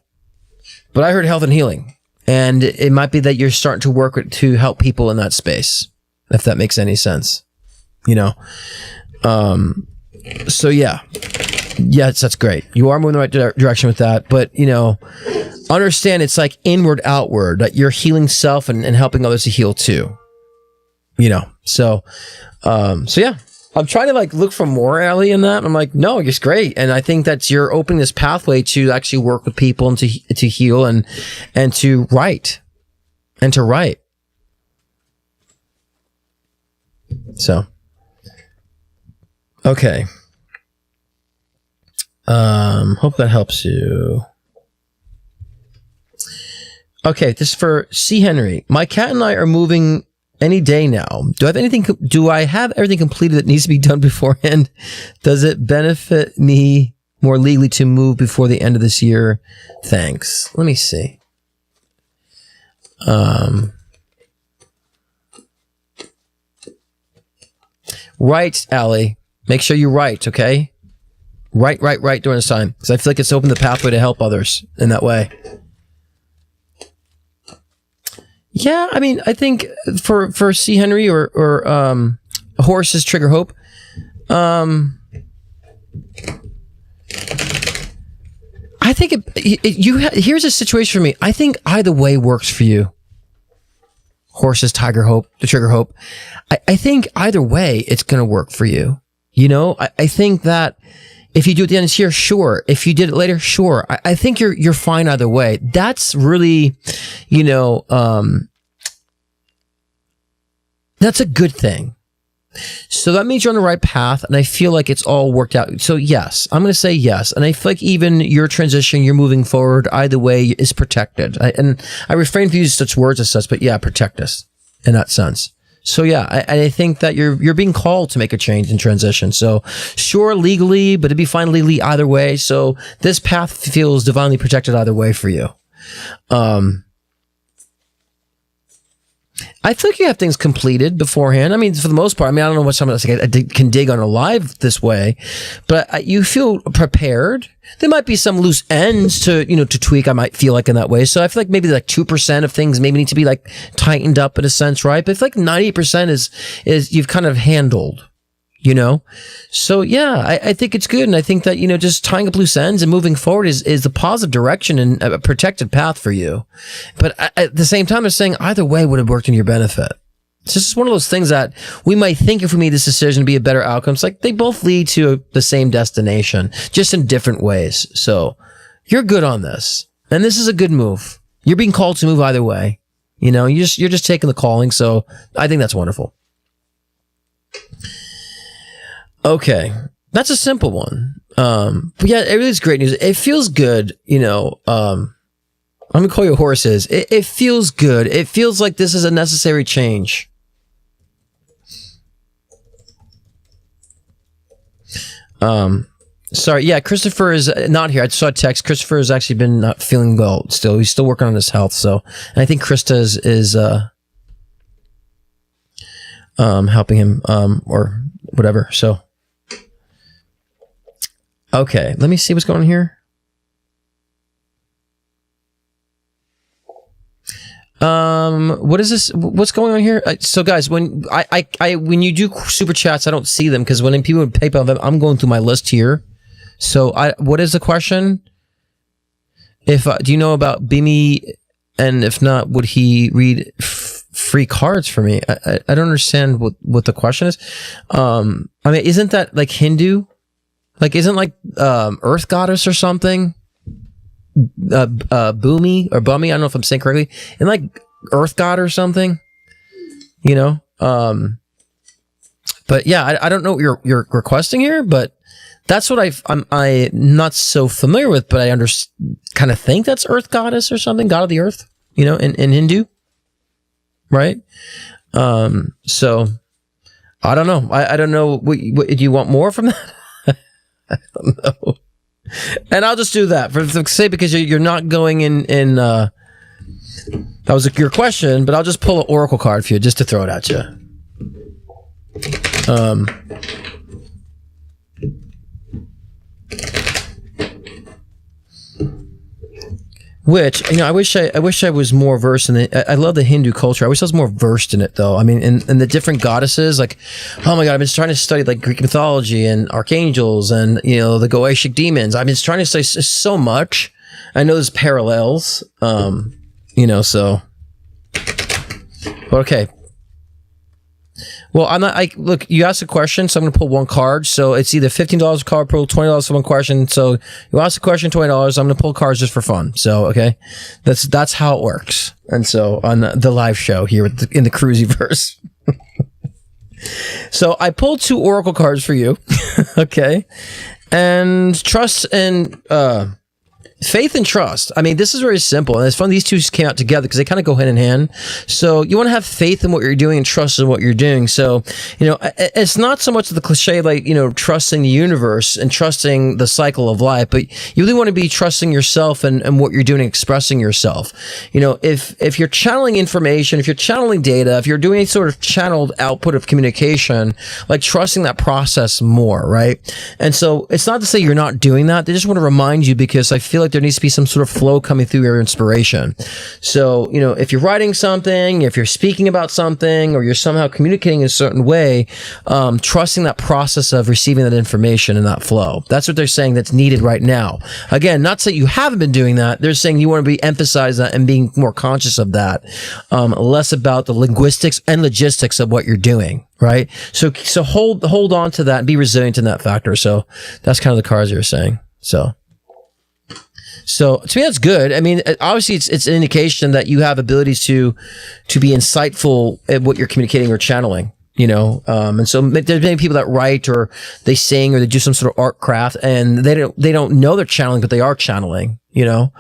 But I heard health and healing, and it might be that you're starting to work to help people in that space, if that makes any sense. So yeah. Yes, that's great. You are moving in the right direction with that, but understand it's like inward, outward, that you're healing self and helping others to heal too. So yeah, I'm trying to like look for more, Ali, in that. I'm like, no, it's great. And I think that you're opening this pathway to actually work with people and to heal and to write and to write. So, okay. Hope that helps you. Okay, this is for C. Henry. My cat and I are moving any day now. Do I have everything completed that needs to be done beforehand? Does it benefit me more legally to move before the end of this year? Thanks. Let me see. Write, Ali. Make sure you write, okay? Write during this time, because I feel like it's opened the pathway to help others in that way. Yeah, I mean, I think for C. Henry or Horses Trigger Hope, I think here's a situation for me. I think either way works for you. Horses, Tiger Hope, the Trigger Hope. I think either way it's going to work for you. I think that, If you do it at the end of this year, sure. If you did it later, sure. I think you're fine either way. That's really, that's a good thing. So that means you're on the right path, and I feel like it's all worked out. So yes, I'm going to say yes. And I feel like even your transition, you're moving forward, either way is protected. And I refrain from using such words as such, but yeah, protect us in that sense. So yeah, I think that you're being called to make a change in transition. So sure, legally, but it'd be fine legally either way. So this path feels divinely protected either way for you. I feel like you have things completed beforehand. I mean, for the most part, I don't know what someone else can dig on a live this way, but you feel prepared. There might be some loose ends to tweak. I might feel like in that way. So I feel like maybe like 2% of things maybe need to be like tightened up in a sense, right? But it's like 90% is you've kind of handled. So yeah, I think it's good. And I think that, just tying up loose ends and moving forward is the positive direction and a protected path for you. But at the same time, they're saying either way would have worked in your benefit. It's just one of those things that we might think if we made this decision to be a better outcome. It's like they both lead to the same destination, just in different ways. So you're good on this. And this is a good move. You're being called to move either way. You're just taking the calling. So I think that's wonderful. Okay, that's a simple one. But yeah, it really is great news. It feels good, I'm gonna call you horses. It feels good. It feels like this is a necessary change. Sorry, yeah, Christopher is not here. I saw a text. Christopher has actually been not feeling well still. He's still working on his health, and I think Krista is helping him, or whatever, so. Okay, let me see what's going on here. What is this? What's going on here? So guys, when when you do super chats, I don't see them because when people PayPal them, I'm going through my list here. So what is the question? Do you know about Bimi? And if not, would he read free cards for me? I don't understand what the question is. Isn't that like Hindu? Like, isn't like Earth Goddess or something? Boomy or Bummy? I don't know if I'm saying correctly. And like Earth God or something, But yeah, I don't know what you're requesting here, but that's what I'm not so familiar with, but I kind of think that's Earth Goddess or something, God of the Earth, in Hindu, right? So I don't know. I don't know. What do you want more from that? I don't know. And I'll just do that for the sake, because you're not going in that was your question, but I'll just pull an oracle card for you just to throw it at you. Which, I wish I was more versed in it. I love the Hindu culture. I wish I was more versed in it, though. I mean, in the different goddesses, like, oh my God, I've been trying to study like Greek mythology and archangels and, the Goetic demons. I've been trying to study so much. I know there's parallels, so. But okay. Well, look, you asked a question, so I'm going to pull one card. So it's either $15 a card pull, $20 for one question. So you asked a question, $20. I'm going to pull cards just for fun. So, okay. That's how it works. And so on the live show here in the Cruisyverse. So I pulled 2 oracle cards for you. Okay. And trust and, faith and trust. I mean, this is very simple. And it's fun. These two came out together because they kind of go hand in hand. So you want to have faith in what you're doing and trust in what you're doing. So, it's not so much the cliche, like, trusting the universe and trusting the cycle of life, but you really want to be trusting yourself and what you're doing, and expressing yourself. If you're channeling information, if you're channeling data, if you're doing any sort of channeled output of communication, like trusting that process more, right? And so it's not to say you're not doing that. They just want to remind you, because I feel like there needs to be some sort of flow coming through your inspiration. So, you know, if you're writing something, if you're speaking about something, or you're somehow communicating in a certain way, trusting that process of receiving that information and that flow. That's what they're saying that's needed right now. Again, not that you haven't been doing that. They're saying you want to be emphasize that and being more conscious of that. Less about the linguistics and logistics of what you're doing. Right. So hold on to that and be resilient in that factor. So that's kind of the cards you're saying. So to me, that's good. I mean, obviously it's an indication that you have abilities to be insightful at what you're communicating or channeling, you know? And so there's many people that write or they sing or they do some sort of art craft and they don't know they're channeling, but they are channeling, you know?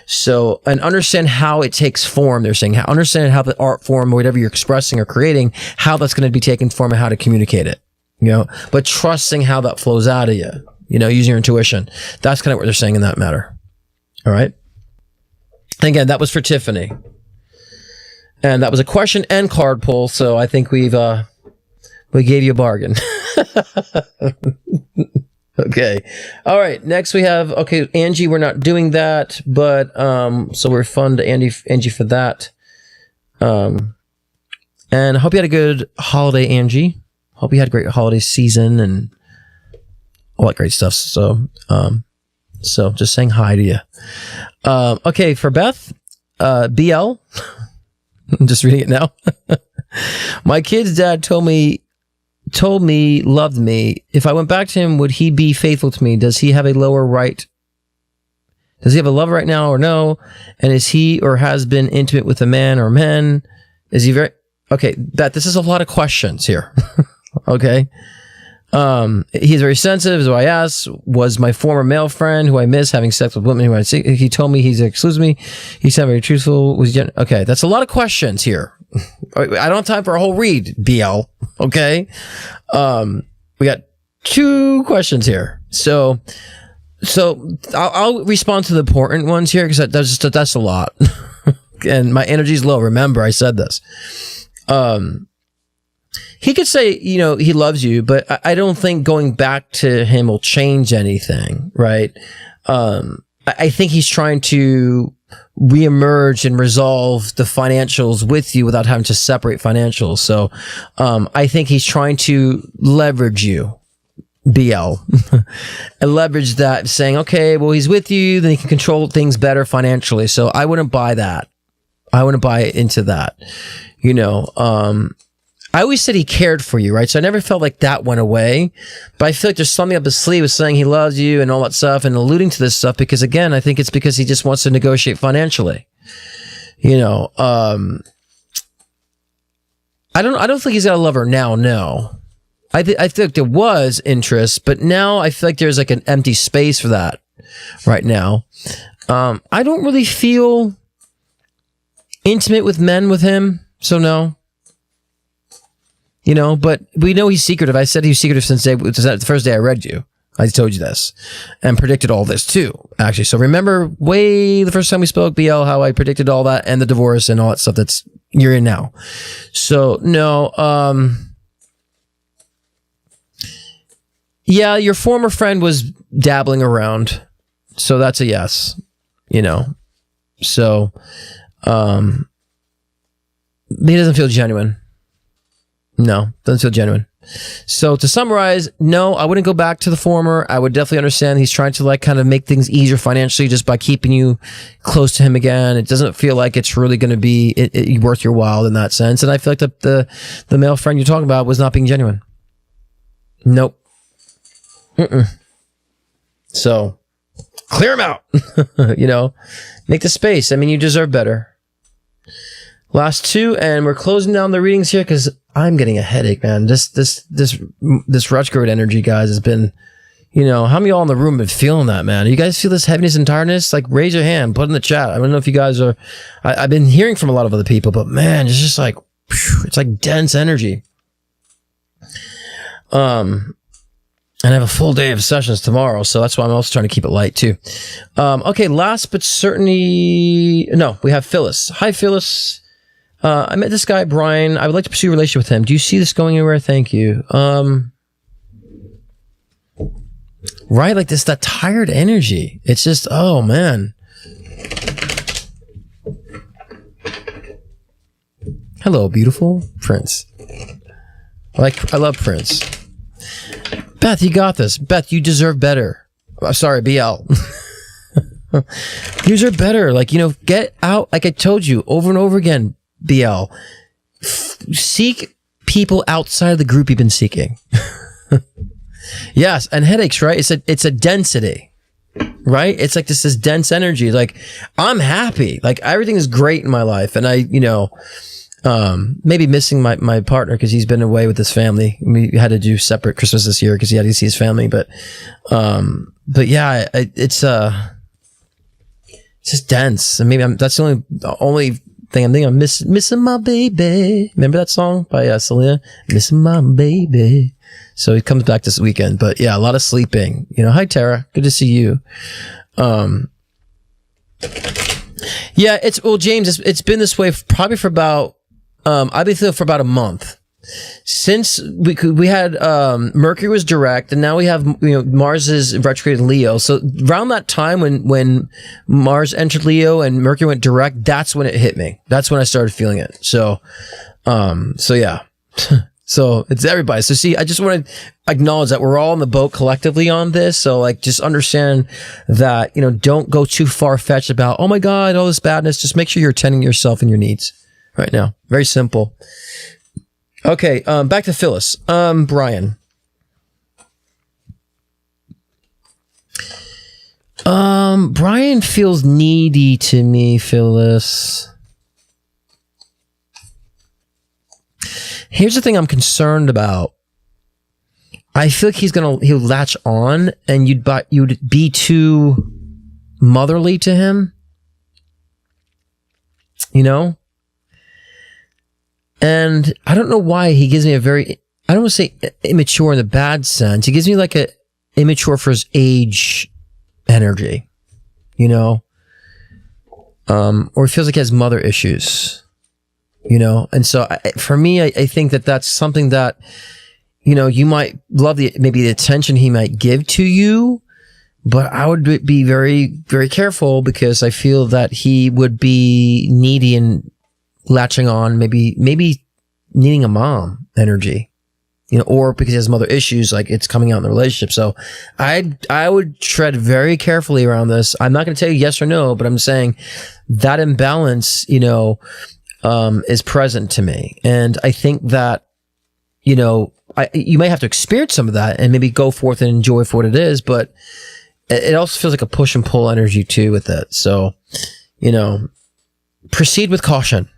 So, and understand how it takes form. They're saying, understand how the art form or whatever you're expressing or creating, how that's going to be taken form and how to communicate it, you know, but trusting how that flows out of you, you know, using your intuition. That's kind of what they're saying in that matter. All right. And again, that was for Tiffany. And that was a question and card pull. So I think we gave you a bargain. Okay. All right. Next we have, okay, Angie, we're not doing that, but, so we're fun to Angie for that. And I hope you had a good holiday, Angie. Hope you had a great holiday season and all that great stuff. So just saying hi to you. Okay. For Beth, BL, I'm just reading it now. My kid's dad told me loved me. If I went back to him, would he be faithful to me? Does he have a lower right? Does he have a lover right now or no? And is he or has been intimate with a man or men? Is he very... Okay, this is a lot of questions here. Okay. He's very sensitive, so I asked, was my former male friend who I miss having sex with women who I see? He told me he's exclusive me. He sounded very truthful. Okay, that's a lot of questions here. I don't have time for a whole read, BL. Okay. We got 2 questions here. So I'll respond to the important ones here because that's a lot. And my energy's low. Remember, I said this. He could say, you know, he loves you, but I don't think going back to him will change anything, right? I think he's trying to reemerge and resolve the financials with you without having to separate financials. So, I think he's trying to leverage you, BL, and leverage that saying, okay, well, he's with you, then he can control things better financially. So I wouldn't buy that. I wouldn't buy into that. You know, I always said he cared for you, right? So I never felt like that went away, but I feel like there's something up his sleeve with saying he loves you and all that stuff and alluding to this stuff because again, I think it's because he just wants to negotiate financially. You know, I don't think he's got a lover now. No, I feel like there was interest, but now I feel like there's like an empty space for that right now. I don't really feel intimate with men with him. So no. You know, but we know he's secretive. I said he was secretive since the first day I read you. I told you this and predicted all this too, actually. So remember the first time we spoke, BL, how I predicted all that and the divorce and all that stuff you're in now. So no, yeah, your former friend was dabbling around. So that's a yes, you know. So, he doesn't feel genuine. No, doesn't feel genuine. So to summarize, no, I wouldn't go back to the former. I would definitely understand he's trying to like kind of make things easier financially just by keeping you close to him again. It doesn't feel like it's really going to be worth your while in that sense. And I feel like the male friend you're talking about was not being genuine. Nope. So clear him out. You know, make the space. I mean, you deserve better. Last 2, and we're closing down the readings here because I'm getting a headache, man. This retrograde energy, guys, has been, you know, how many of y'all in the room have been feeling that, man? You guys feel this heaviness and tiredness? Like, raise your hand, put in the chat. I don't know if you guys are, I've been hearing from a lot of other people, but man, it's just like, it's like dense energy. And I have a full day of sessions tomorrow, so that's why I'm also trying to keep it light too. Okay, last but certainly, no, we have Phyllis. Hi, Phyllis. I met this guy, Brian. I would like to pursue a relationship with him. Do you see this going anywhere? Thank you. right? Like that tired energy. It's just, oh man. Hello, beautiful Prince. I love Prince. Beth, you got this. Beth, you deserve better. Sorry, BL. You deserve better. Like, get out. Like I told you over and over again, BL. Seek people outside of the group you've been seeking. Yes, and headaches, right? It's a density, right? It's like this dense energy. Like, I'm happy. Like, everything is great in my life. And I, maybe missing my partner because he's been away with his family. We had to do separate Christmas this year because he had to see his family. But yeah, it's just dense. And maybe that's the only thing I'm thinking. I'm missing my baby. Remember that song by Selena? Missing my baby. So he comes back this weekend. But yeah, a lot of sleeping. Hi Tara, good to see you. Yeah, James, it's been this way probably for about. I've been feeling for about a month since we had Mercury was direct, and now we have Mars is retrograde in Leo. So around that time when Mars entered Leo and Mercury went direct, that's when it hit me. That's when I started feeling it. So yeah. So it's everybody. So see, I just want to acknowledge that we're all in the boat collectively on this. So like, just understand that, don't go too far fetched about, oh my God, all this badness. Just make sure you're attending to yourself and your needs right now. Very simple. Okay. Back to Phyllis. Brian. Brian feels needy to me, Phyllis. Here's the thing I'm concerned about. I feel like he'll latch on and you'd be too motherly to him. And I don't know why he gives me a very, I don't want to say immature in the bad sense. He gives me like a immature for his age energy, or he feels like he has mother issues. And so for me, I think that's something that, you might love maybe the attention he might give to you, but I would be very, very careful because I feel that he would be needy and latching on, maybe needing a mom energy, or because he has mother issues, like it's coming out in the relationship. So I would tread very carefully around this. I'm not going to tell you yes or no, but I'm saying that imbalance, is present to me. And I think that, you may have to experience some of that and maybe go forth and enjoy for what it is, but it also feels like a push and pull energy too with it. So, proceed with caution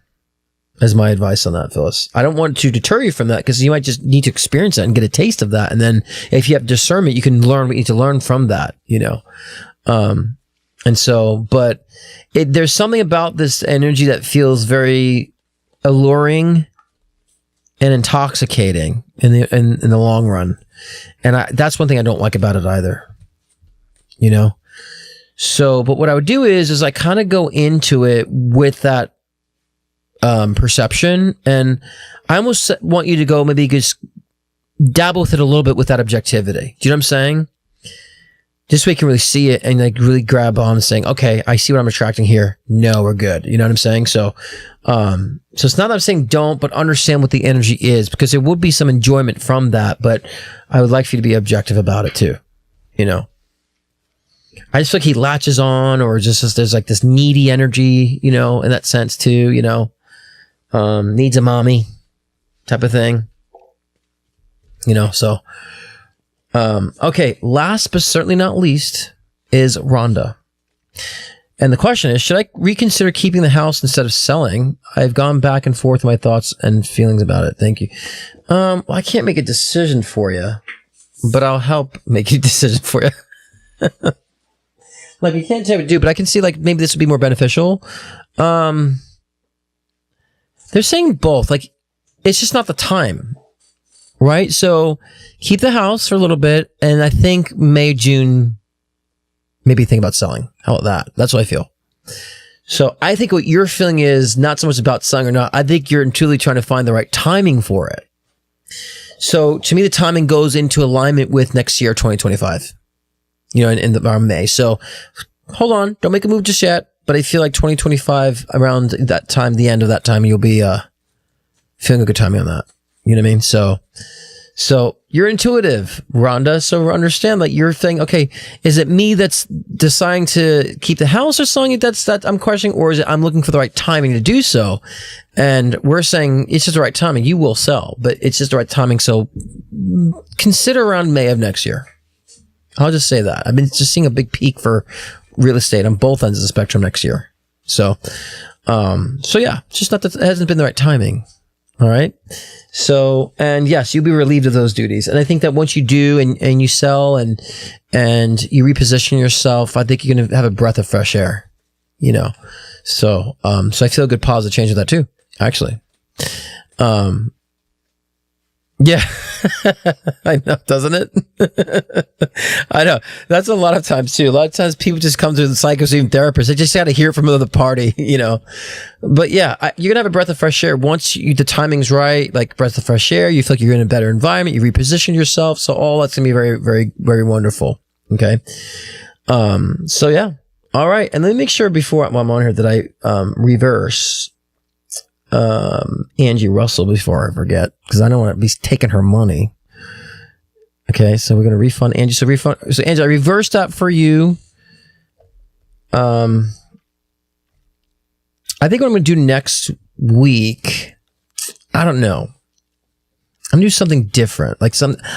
is my advice on that, Phyllis. I don't want to deter you from that because you might just need to experience that and get a taste of that. And then if you have discernment, you can learn what you need to learn from that, and so, but there's something about this energy that feels very alluring and intoxicating in the long run. And that's one thing I don't like about it either, So, but what I would do is I kind of go into it with that perception, and I almost want you to go maybe just dabble with it a little bit with that objectivity. Do you know what I'm saying? Just so you can really see it and like really grab on and saying, okay, I see what I'm attracting here. No, we're good. You know what I'm saying? So, so it's not that I'm saying don't, but understand what the energy is, because there would be some enjoyment from that, but I would like for you to be objective about it too. I just feel like he latches on, or just there's like this needy energy, in that sense too, needs a mommy type of thing, so. Okay, last but certainly not least is Rhonda. And the question is, should I reconsider keeping the house instead of selling? I've gone back and forth with my thoughts and feelings about it. Thank you. Well, I can't make a decision for you, but I'll help make a decision for you. Like, you can't tell me what to do, but I can see like maybe this would be more beneficial. They're saying both. Like, it's just not the time. Right? So keep the house for a little bit. And I think May, June, maybe think about selling. How about that? That's what I feel. So I think what you're feeling is not so much about selling or not. I think you're truly trying to find the right timing for it. So to me, the timing goes into alignment with next year, 2025. around May. So hold on, don't make a move just yet. But I feel like 2025 around that time, the end of that time, you'll be feeling a good timing on that. You know what I mean? So you're intuitive, Rhonda. So understand, like, you're thinking, okay, is it me that's deciding to keep the house or something that I'm questioning, or is it I'm looking for the right timing to do so? And we're saying it's just the right timing. You will sell, but it's just the right timing. So consider around May of next year. I'll just say that. I've been just seeing a big peak for real estate on both ends of the spectrum next year. So yeah, it's just not that it hasn't been the right timing. All right. So, and yes, you'll be relieved of those duties. And I think that once you do and you sell and you reposition yourself, I think you're going to have a breath of fresh air, So I feel a good positive change with that too, actually. Yeah, I know, doesn't it? I know. That's a lot of times too. A lot of times people just come to the psychos, even therapists. They just got to hear it from another party, But yeah, you're going to have a breath of fresh air. Once the timing's right, like breath of fresh air, you feel like you're in a better environment, you reposition yourself. So all that's going to be very, very, very wonderful. Okay. So yeah. All right. And let me make sure before I'm on here that I, reverse Angie Russell before I forget, because I don't want to be taking her money. Okay, so we're going to refund Angie. So Angie, I reversed that for you. I think what I'm going to do next week, I don't know. I'm going to do something different. I'm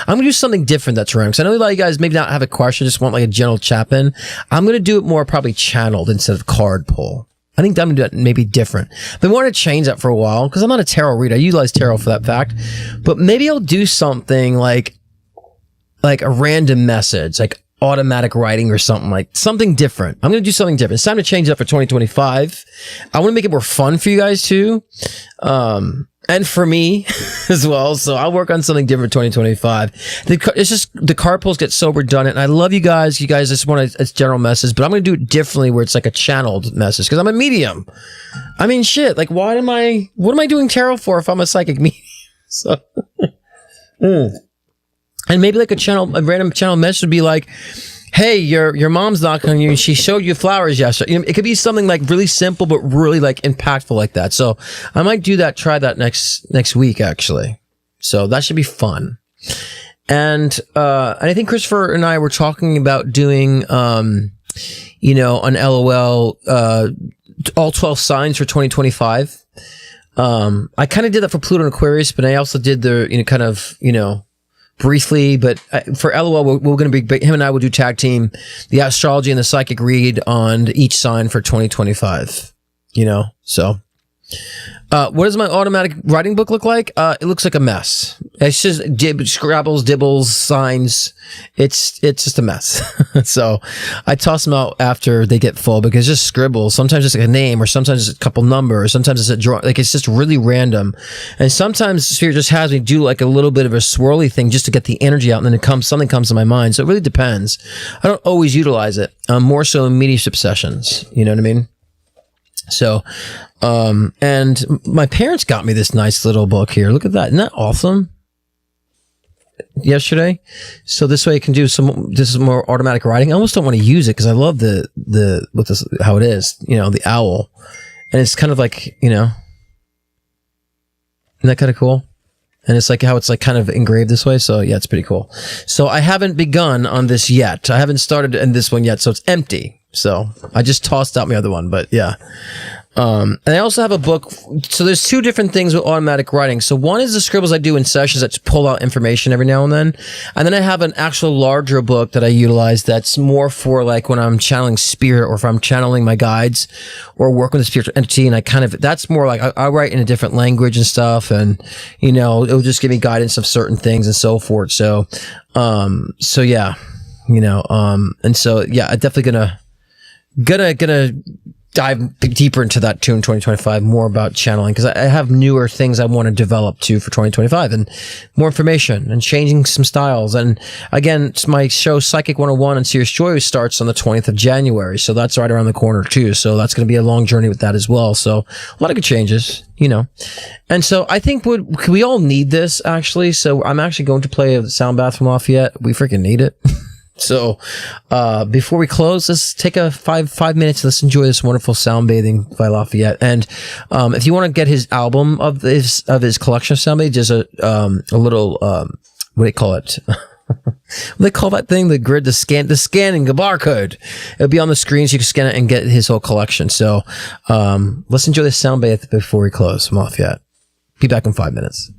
going to do something different that's around. Because I know a lot of you guys maybe not have a question, just want like a general chap-in. I'm going to do it more probably channeled instead of card pull. I think I'm going to do that maybe different. Been wanting to change that for a while because I'm not a tarot reader. I utilize tarot for that fact. But maybe I'll do something like a random message, like automatic writing or something different. I'm going to do something different. It's time to change that for 2025. I want to make it more fun for you guys too. And for me as well. So I'll work on something different for 2025. It's just the card pulls get so redundant. And I love you guys. You guys just want a general message, but I'm going to do it differently where it's like a channeled message because I'm a medium. I mean, shit. Like, what am I doing tarot for if I'm a psychic medium? So, and maybe like a random channel message would be like, hey, your mom's knocking on you and she showed you flowers yesterday. It could be something like really simple, but really like impactful like that. So I might do that, try that next week, actually. So that should be fun. And I think Christopher and I were talking about doing, an LOL, all 12 signs for 2025. I kind of did that for Pluto and Aquarius, but I also did the, briefly, but for LOL, we're going to be, him and I will do tag team the astrology and the psychic read on each sign for 2025, so. What does my automatic writing book look like? It looks like a mess. It's just scrabbles, dibbles, signs. It's just a mess. So I toss them out after they get full because it's just scribbles. Sometimes it's like a name, or sometimes it's a couple numbers. Sometimes it's a draw. Like it's just really random. And sometimes Spirit just has me do like a little bit of a swirly thing just to get the energy out, and then something comes to my mind. So it really depends. I don't always utilize it. More so in mediumship sessions. You know what I mean? So, and my parents got me this nice little book here. Look at that. Isn't that awesome? Yesterday. So this way I can do this is more automatic writing. I almost don't want to use it because I love how it is, the owl. And it's kind of like, isn't that kind of cool? And it's like how it's like kind of engraved this way. So yeah, it's pretty cool. So I haven't begun on this yet. I haven't started in this one yet. So it's empty. So I just tossed out my other one, but yeah. And I also have a book. So there's two different things with automatic writing. So one is the scribbles I do in sessions that pull out information every now and then. And then I have an actual larger book that I utilize that's more for like when I'm channeling spirit, or if I'm channeling my guides or working with a spiritual entity. And that's more like I write in a different language and stuff. And, it'll just give me guidance of certain things and so forth. So, yeah, and so, yeah, I'm definitely gonna dive deeper into that too in 2025, more about channeling, because I have newer things I want to develop too for 2025 and more information and changing some styles. And again, it's my show Psychic 101 and Serious Joy starts on the 20th of January. So that's right around the corner too. So that's going to be a long journey with that as well. So a lot of good changes, And so I think we all need this actually. So I'm actually going to play a sound bath from Lafayette. We freaking need it. So, before we close, let's take a five minutes. Let's enjoy this wonderful sound bathing by Lafayette. And if you want to get his album of his collection of sound bathing, there's a little what do they call it? What do they call that thing? The grid, the scanning, the barcode. It'll be on the screen, so you can scan it and get his whole collection. So, let's enjoy this sound bath before we close from Lafayette. Be back in 5 minutes.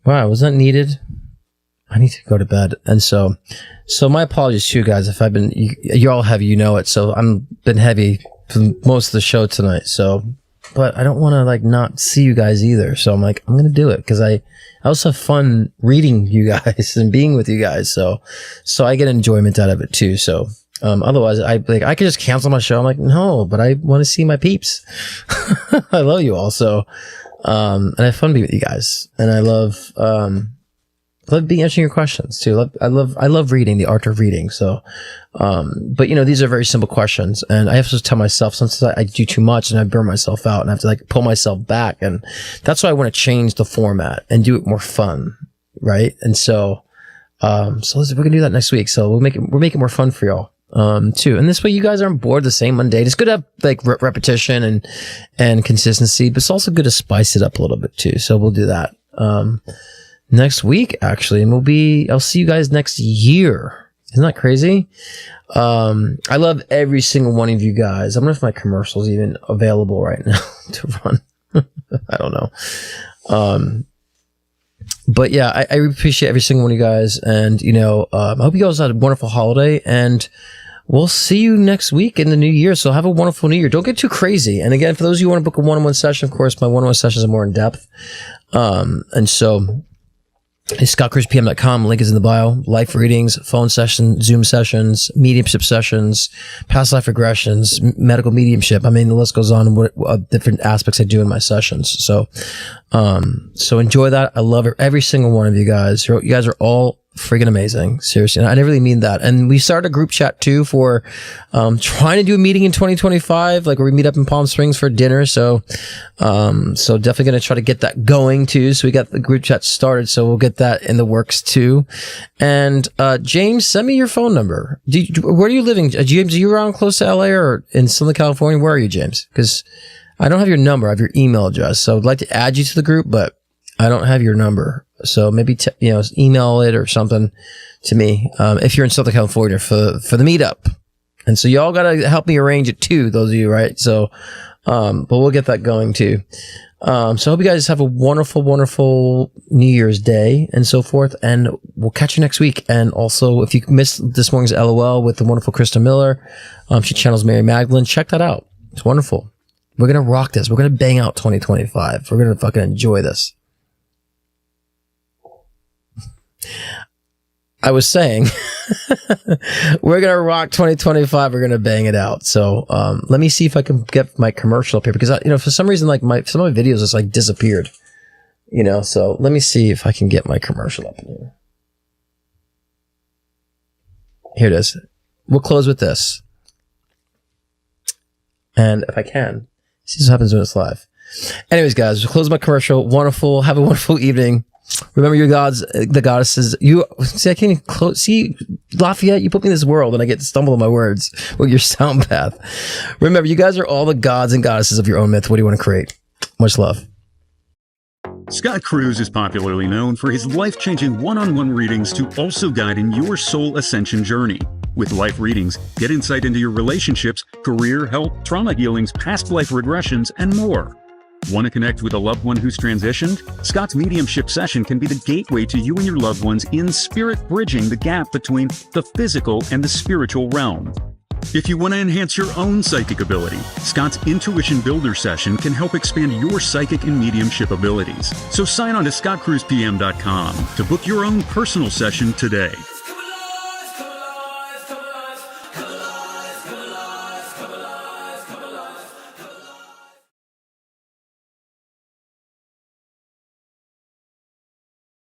Wow, was that needed? I need to go to bed. And so my apologies to you guys if I've been, you're all heavy, you know it. So I'm been heavy for most of the show tonight. So, but I don't want to like not see you guys either. So I'm like, I'm going to do it because I also have fun reading you guys and being with you guys. So I get enjoyment out of it too. So, otherwise I could just cancel my show. I'm like, no, but I want to see my peeps. I love you all. So, and I have fun being with you guys. And I love being answering your questions too. I love reading, the art of reading. So, but you know, these are very simple questions, and I have to tell myself sometimes I do too much and I burn myself out, and I have to like pull myself back, and that's why I want to change the format and do it more fun, right? And so we're gonna do that next week. So we're making it more fun for y'all. Too. And this way you guys aren't bored the same mundane. It's good to have like repetition and consistency, but it's also good to spice it up a little bit too. So we'll do that. Next week, actually, and I'll see you guys next year. Isn't that crazy? I love every single one of you guys. I wonder if my commercial's even available right now to run. I don't know. But yeah, I appreciate every single one of you guys. And, you know, I hope you guys had a wonderful holiday, and we'll see you next week in the new year. So have a wonderful new year. Don't get too crazy. And again, for those of you who want to book a one-on-one session, of course, my one-on-one sessions are more in depth. And so it's ScottCruzPM.com. Link is in the bio. Life readings, phone sessions, Zoom sessions, mediumship sessions, past life regressions, medical mediumship. I mean, the list goes on. What different aspects I do in my sessions. So enjoy that. I love it. Every single one of you guys. You guys are all freaking amazing. Seriously. And I really mean that. And we started a group chat too for, trying to do a meeting in 2025, like where we meet up in Palm Springs for dinner. So definitely going to try to get that going too. So we got the group chat started. So we'll get that in the works too. And, James, send me your phone number. Where are you living? James, are you around close to LA or in Southern California? Where are you, James? Because I don't have your number. I have your email address. So I'd like to add you to the group, but I don't have your number. So maybe, email it or something to me. If you're in Southern California for the meetup. And so y'all got to help me arrange it too, those of you, right? So, but we'll get that going too. So I hope you guys have a wonderful, wonderful New Year's Day and so forth. And we'll catch you next week. And also, if you missed this morning's LOL with the wonderful Krista Miller, she channels Mary Magdalene. Check that out. It's wonderful. We're going to rock this. We're going to bang out 2025. We're going to fucking enjoy this. I was saying, we're going to rock 2025. We're going to bang it out. So, let me see if I can get my commercial up here because, for some reason, like some of my videos just like disappeared, so let me see if I can get my commercial up here. Here it is. We'll close with this. And if I can, see what happens when it's live. Anyways, guys, we'll close my commercial. Wonderful. Have a wonderful evening. Remember your gods, the goddesses. You see, I can't even close. See, Lafayette, you put me in this world and I get to stumble on my words with your sound path. Remember, you guys are all the gods and goddesses of your own myth. What do you want to create? Much love. Scott Cruz is popularly known for his life-changing one-on-one readings to also guide in your soul ascension journey. With life readings, get insight into your relationships, career, health, trauma healings, past life regressions, and more. Want to connect with a loved one who's transitioned? Scott's mediumship session can be the gateway to you and your loved ones in spirit, bridging the gap between the physical and the spiritual realm. If you want to enhance your own psychic ability, Scott's Intuition Builder session can help expand your psychic and mediumship abilities. So sign on to ScottCruzPM.com to book your own personal session today.